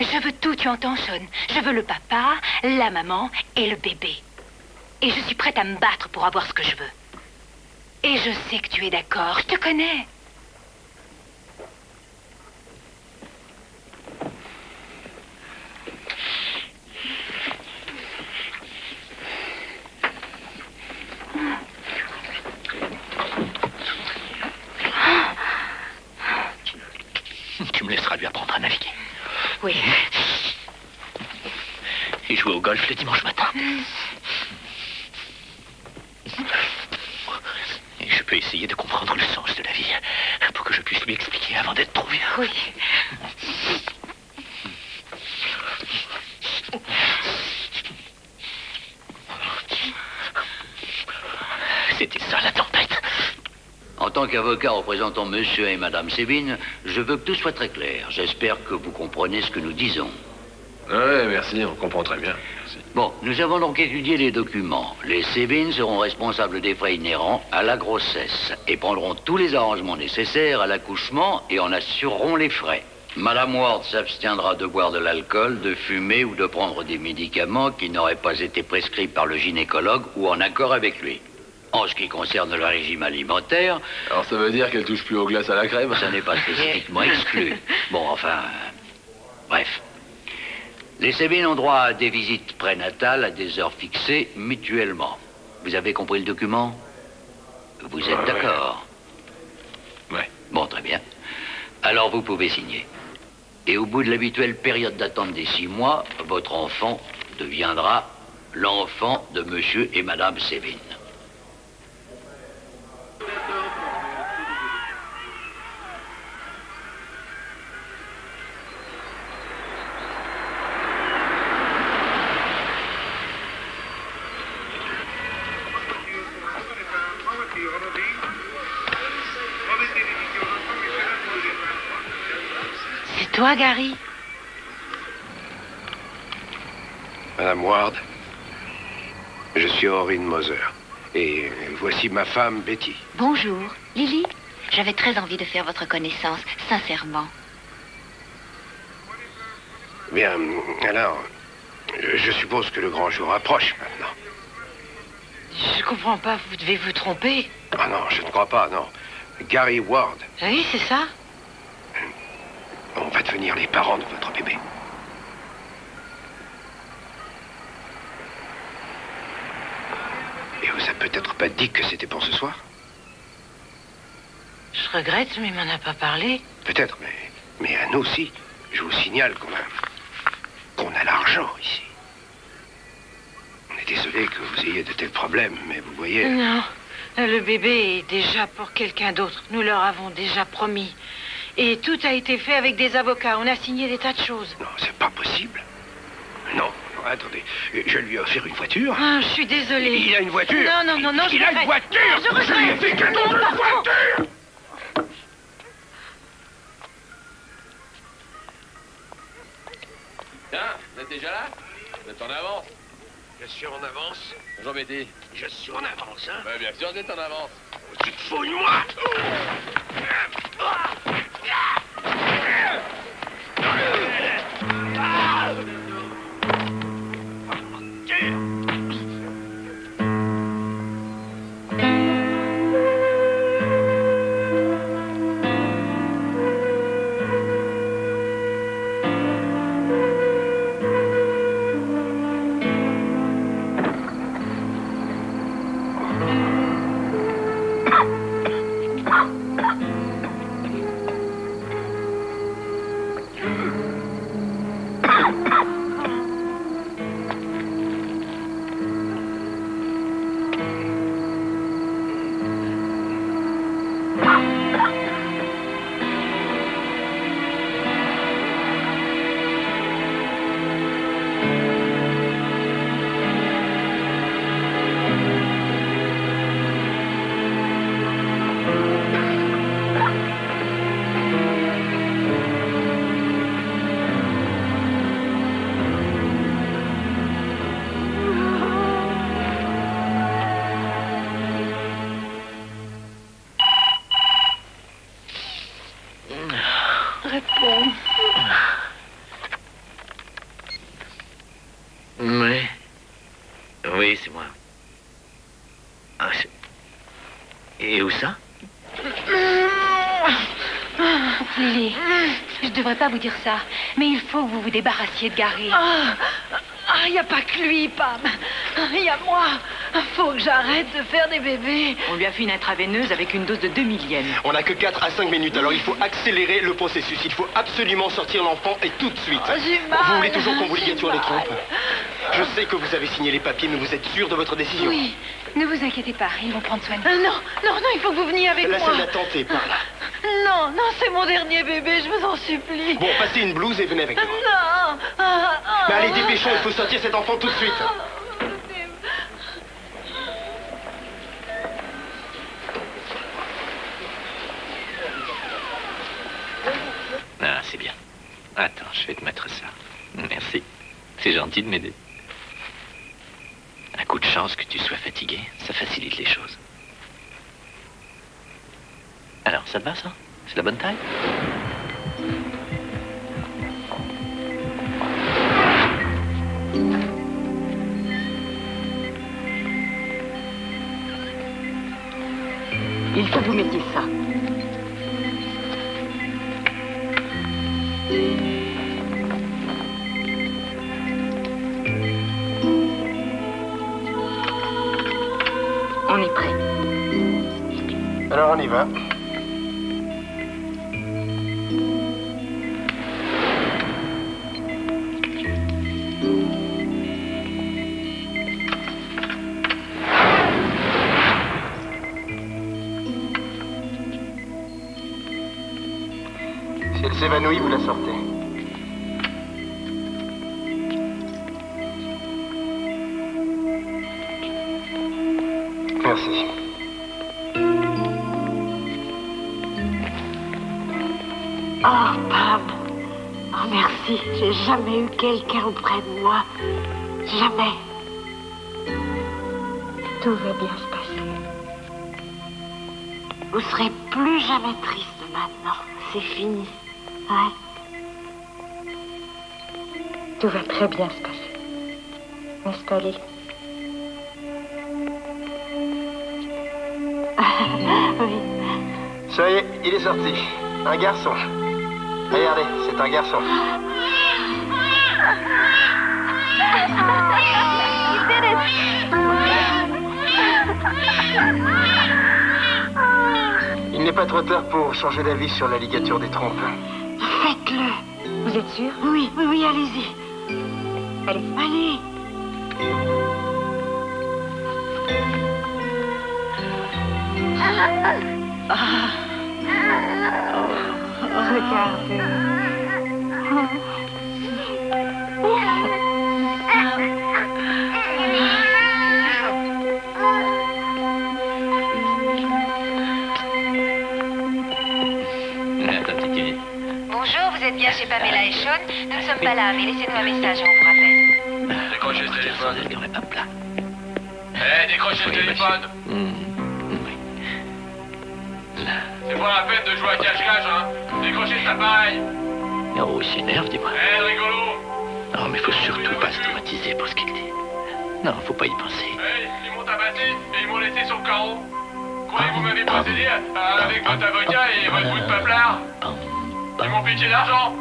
Je veux tout, tu entends, Sean? Je veux le papa, la maman et le bébé. Et je suis prête à me battre pour avoir ce que je veux. Et je sais que tu es d'accord, je te connais. Tu me laisseras lui apprendre à naviguer. Oui. Et jouer au golf le dimanche matin. Et je peux essayer de comprendre le sens de la vie pour que je puisse lui expliquer avant d'être trop vieux. Oui. C'était ça, la tempête. En tant qu'avocat représentant monsieur et madame Sévin, je veux que tout soit très clair. J'espère que vous comprenez ce que nous disons. Oui, merci, on comprend très bien. Merci. Bon, nous avons donc étudié les documents. Les Sévin seront responsables des frais inhérents à la grossesse et prendront tous les arrangements nécessaires à l'accouchement et en assureront les frais. Madame Ward s'abstiendra de boire de l'alcool, de fumer ou de prendre des médicaments qui n'auraient pas été prescrits par le gynécologue ou en accord avec lui. En ce qui concerne le régime alimentaire... Alors ça veut dire qu'elle touche plus aux glaces à la crème? Ça n'est pas spécifiquement exclu. Bon, enfin... bref. Les Sévin ont droit à des visites prénatales à des heures fixées mutuellement. Vous avez compris le document? Vous êtes d'accord? Ouais. Bon, très bien. Alors vous pouvez signer. Et au bout de l'habituelle période d'attente des 6 mois, votre enfant deviendra l'enfant de monsieur et madame Sévin. C'est toi, Gary? Madame Ward, je suis Henry de Moser. Et voici ma femme, Betty. Bonjour. Lily, j'avais très envie de faire votre connaissance, sincèrement. Bien, alors, je suppose que le grand jour approche maintenant. Je comprends pas, vous devez vous tromper. Ah non, je ne crois pas, non. Gary Ward. Oui, c'est ça. On va devenir les parents de votre bébé. Et vous a peut-être pas dit que c'était pour ce soir? Je regrette, mais il m'en a pas parlé. Peut-être, mais à nous aussi. Je vous signale qu'on a l'argent ici. On est désolé que vous ayez de tels problèmes, mais vous voyez... Non, le bébé est déjà pour quelqu'un d'autre. Nous leur avons déjà promis. Et tout a été fait avec des avocats. On a signé des tas de choses. Non, c'est pas possible. Non, attendez. Je lui ai offert une voiture. Ah, je suis désolée. Il a une voiture. Non, Il a une voiture. Je lui ai fait cadeau de la voiture. Tiens, vous êtes déjà là? Vous êtes en avance. Je suis en avance. Bonjour, Betty. Je suis en avance, hein? Bah, bien sûr, vous êtes en avance. Tu te fous de moi? Réponds. Oui. Oui, c'est moi. Ah, et où ça? Lily, je devrais pas vous dire ça, mais il faut que vous vous débarrassiez de Gary. Il n'y a pas que lui, Pam. Il y a moi. Faut que j'arrête de faire des bébés. On lui a fait une intraveineuse avec une dose de 2 millièmes. On n'a que 4 à 5 minutes, alors il faut accélérer le processus. Il faut absolument sortir l'enfant et tout de suite. Oh, j'ai mal. Vous voulez toujours qu'on vous ligature les trompes? Je sais que vous avez signé les papiers, mais vous êtes sûr de votre décision? Oui, ne vous inquiétez pas, ils vont prendre soin de vous. Non, non, non, il faut que vous veniez avec La moi. salle d'attente est par là. Non, non, c'est mon dernier bébé, je vous en supplie. Bon, passez une blouse et venez avec nous. Non. Mais allez, dépêchons, il faut sortir cet enfant tout de suite. Ah, c'est bien. Attends, je vais te mettre ça. Merci. C'est gentil de m'aider. Un coup de chance que tu sois fatigué, ça facilite les choses. Alors, ça te va, ça? C'est la bonne taille? Il faut que vous mettiez ça. On est prêt. Alors on y va. Si elle s'évanouit, vous la sortez. Merci. Oh, Pam. Oh, merci. J'ai jamais eu quelqu'un auprès de moi. Jamais. Tout va bien se passer. Vous serez plus jamais triste maintenant. C'est fini. Ouais. Tout va très bien se passer. N'est-ce pas, Lily? Oui. Ça y est, il est sorti. Un garçon. Regardez, c'est un garçon. Il n'est pas trop tard pour changer d'avis sur la ligature des trompes. Faites-le. Vous êtes sûr? Oui, oui, oui, allez-y. Allez. Allez. Regardez. Attends, petite minute. Bonjour, vous êtes bien chez Pamela et Sean. Nous ne sommes pas là, mais laissez-nous un message et on vous rappelle. Décrochez ce téléphone. Il n'y aurait pas plat. Décrochez le téléphone. C'est pas la peine de jouer à cache-cache, hein. Décrochez cet appareil. Oh, il s'énerve, dis-moi. Rigolo. Non, mais faut surtout pas se traumatiser pour ce qu'il dit. Non, faut pas y penser. Ils m'ont tabassé et ils m'ont laissé sur le carreau. Croyez que vous m'avez possédé avec votre avocat et votre bout de paplard. Ils m'ont piqué l'argent.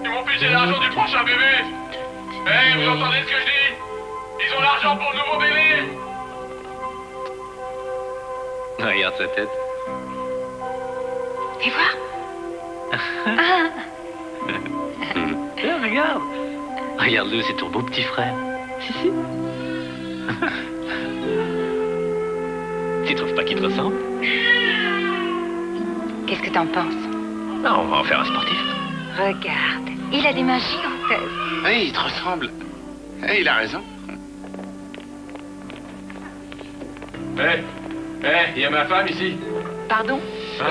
Ils m'ont piqué l'argent du prochain bébé. Vous entendez ce que je dis? Ils ont l'argent pour le nouveau bébé. Regarde sa tête. Fais voir. Regarde. Regarde-le, c'est ton beau petit frère. Si. Tu trouves pas qu'il te ressemble? Qu'est-ce que t'en penses? Non, on va en faire un sportif. Regarde, il a des mains gigantesques. Oui, il te ressemble. Il a raison. Il y a ma femme ici. Pardon?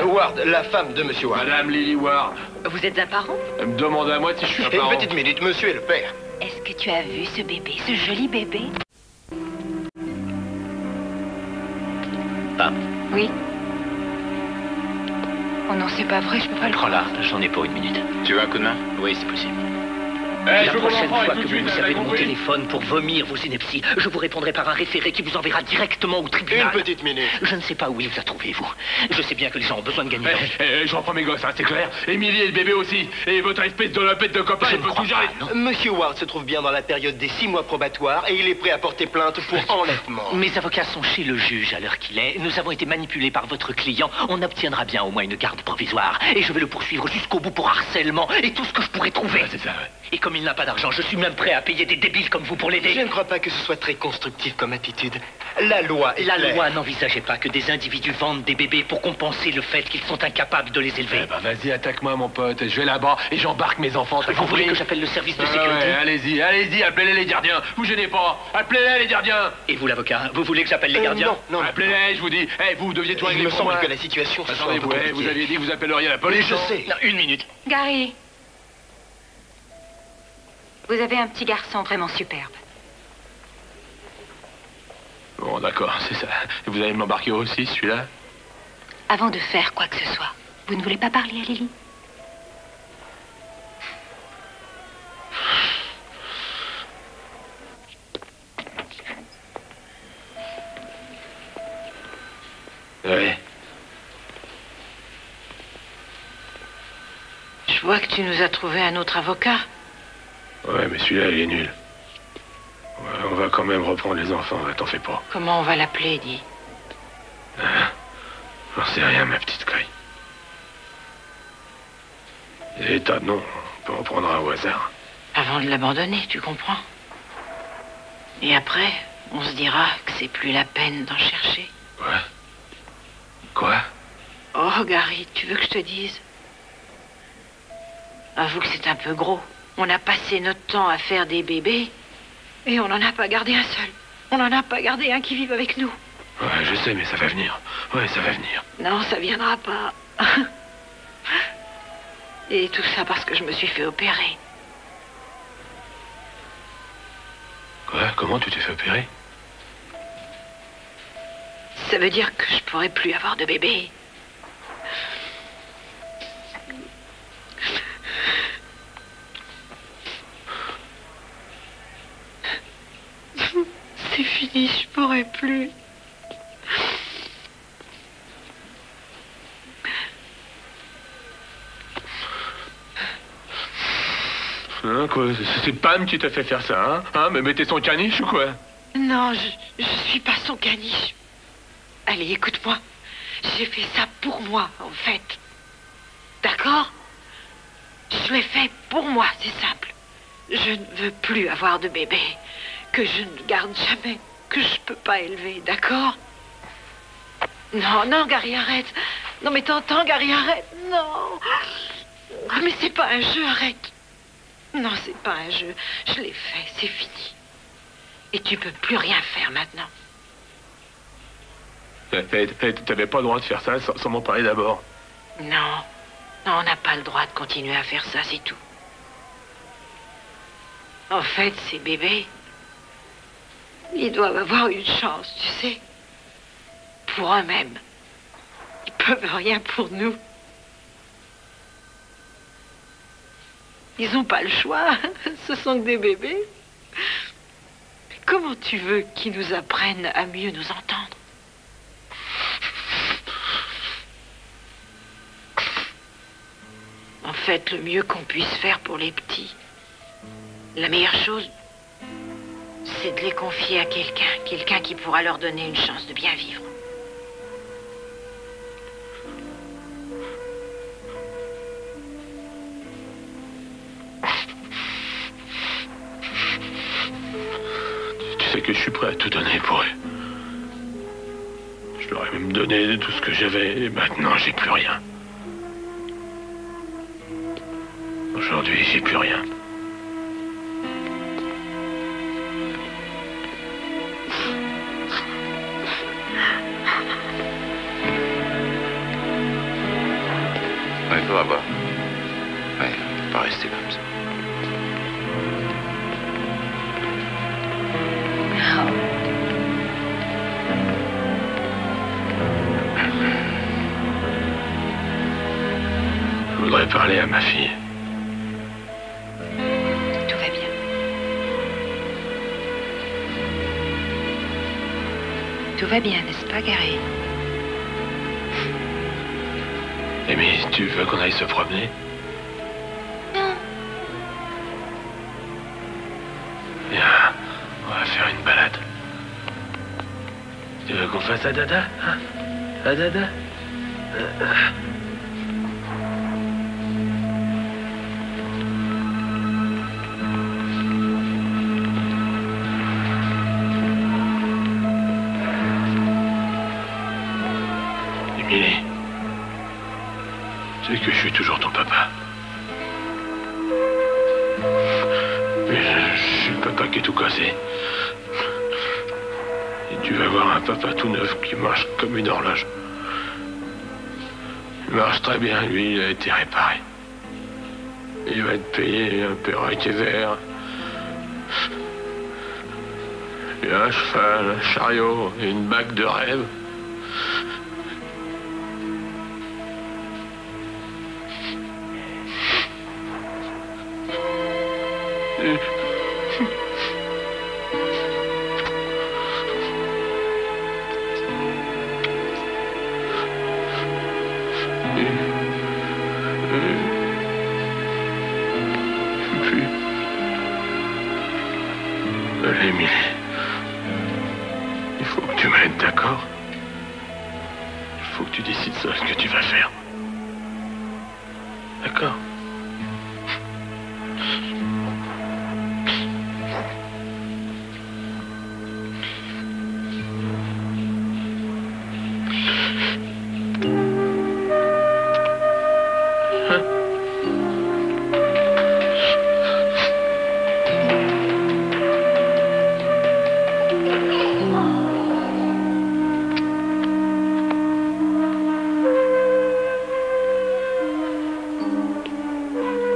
Ward, la femme de Monsieur Ward. Madame Lily Ward. Vous êtes un parent? Elle me demande à moi si je suis un Une parent. petite minute, monsieur est le père. Est-ce que tu as vu ce bébé, ce joli bébé? Pam, Oui. Oh non, c'est pas vrai, je peux pas le croire. prends-la, j'en ai pour une minute. Tu veux un coup de main? Oui, c'est possible. La prochaine fois que vous vous avez mon téléphone pour vomir vos inepties, je vous répondrai par un référé qui vous enverra directement au tribunal. Une petite minute. Je ne sais pas où il vous a trouvé, vous. Je sais bien que les gens ont besoin de gagner. Je reprends mes gosses, hein, c'est clair. Émilie et le bébé aussi. Et votre espèce de lopette de copain, il faut tout gérer. Monsieur Ward se trouve bien dans la période des 6 mois probatoires et il est prêt à porter plainte pour enlèvement. Mes avocats sont chez le juge à l'heure qu'il est. Nous avons été manipulés par votre client. On obtiendra bien au moins une garde provisoire. Et je vais le poursuivre jusqu'au bout pour harcèlement et tout ce que je pourrai trouver. C'est ça, ouais. Et comme il n'a pas d'argent, je suis même prêt à payer des débiles comme vous pour l'aider. Je ne crois pas que ce soit très constructif comme attitude. La loi est La claire. loi n'envisageait pas que des individus vendent des bébés pour compenser le fait qu'ils sont incapables de les élever. Eh ben, vas-y, attaque-moi, mon pote. Je vais là-bas et j'embarque mes enfants. Vous voulez que j'appelle le service de sécurité? Ouais, allez-y, appelez-les les gardiens. Vous gênez pas. Appelez-les les gardiens. Et vous, l'avocat, vous voulez que j'appelle les gardiens? Non. Appelez-les, je vous dis. Vous deviez tout régler. Il me semble que la situation se soit un peu compliquée. Vous aviez dit que vous appelleriez la police. Je sais. Non, une minute. Gary, vous avez un petit garçon vraiment superbe. Bon, d'accord, c'est ça. Et vous allez m'embarquer aussi, celui-là? Avant de faire quoi que ce soit, vous ne voulez pas parler à Lily? Oui. Je vois que tu nous as trouvé un autre avocat. Ouais, mais celui-là, il est nul. Ouais, on va quand même reprendre les enfants, t'en fais pas. Comment on va l'appeler, dis? J'en sais rien, ma petite caille. Et tas de noms, on peut en prendre un au hasard. Avant de l'abandonner, tu comprends? Et après, on se dira que c'est plus la peine d'en chercher. Ouais. Quoi? Oh, Gary, tu veux que je te dise? Avoue que c'est un peu gros. On a passé notre temps à faire des bébés et on n'en a pas gardé un seul. On n'en a pas gardé un qui vive avec nous. Ouais, je sais, mais ça va venir. Ouais, ça va venir. Non, ça viendra pas. Et tout ça parce que je me suis fait opérer. Quoi? Comment tu t'es fait opérer? Ça veut dire que je pourrais plus avoir de bébé. C'est fini, je pourrais plus. Hein, quoi? C'est Pam qui t'a fait faire ça, hein? Mais mettez son caniche ou quoi? Non, je suis pas son caniche. Allez, écoute-moi. J'ai fait ça pour moi, en fait. D'accord? Je l'ai fait pour moi, c'est simple. Je ne veux plus avoir de bébé que je ne garde jamais, que je peux pas élever, d'accord? Non, Gary, arrête. Non, mais t'entends, Gary, arrête. Non. Ah, mais c'est pas un jeu, arrête. Non, c'est pas un jeu. Je l'ai fait, c'est fini. Et tu peux plus rien faire maintenant. T'avais pas le droit de faire ça sans m'en parler d'abord. Non, on n'a pas le droit de continuer à faire ça, c'est tout. En fait, ces bébés, ils doivent avoir une chance, tu sais. Pour eux-mêmes. Ils peuvent rien pour nous. Ils n'ont pas le choix. Ce sont que des bébés. Comment tu veux qu'ils nous apprennent à mieux nous entendre? En fait, le mieux qu'on puisse faire pour les petits, la meilleure chose, c'est de les confier à quelqu'un qui pourra leur donner une chance de bien vivre. Tu sais que je suis prêt à tout donner pour eux. Je leur ai même donné tout ce que j'avais et maintenant j'ai plus rien. Aujourd'hui, j'ai plus rien. Ouais, il faudra voir. Ouais, on peut pas rester comme ça. Je voudrais parler à ma fille. Tout va Tout va bien, n'est-ce pas, Gary? Amy, tu veux qu'on aille se promener? Non. Viens, on va faire une balade. Tu veux qu'on fasse à dada, hein? À dada? Émilie, tu sais que je suis toujours ton papa. Mais je suis le papa qui est tout cassé. Et tu vas voir un papa tout neuf qui marche comme une horloge. Il marche très bien, lui, il a été réparé. Il va être payé un perroquet vert. Et un cheval, un chariot et une bague de rêve. Émilie, il faut que tu m'aides, d'accord? Il faut que tu décides seul ce que tu vas faire. D'accord?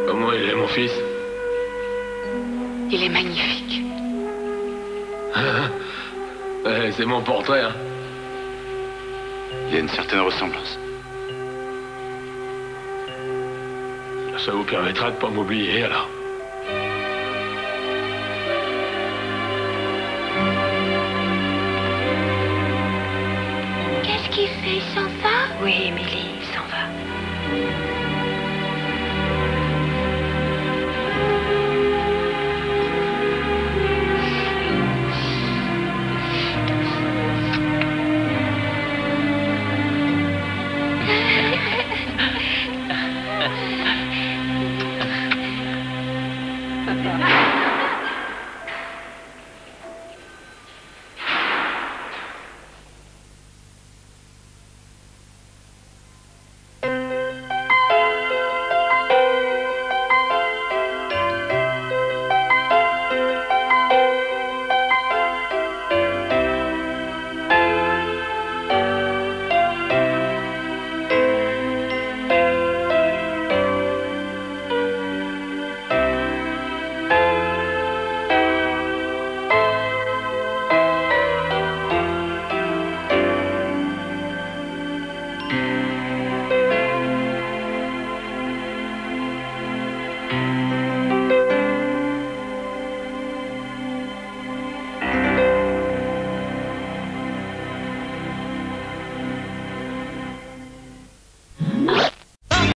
Comment il est, mon fils? Il est magnifique. Ouais, c'est mon portrait, hein. Il y a une certaine ressemblance. Ça vous permettra de pas m'oublier, alors. Qu'est-ce qu'il fait? Il s'en va? Oui, Émilie, il s'en va.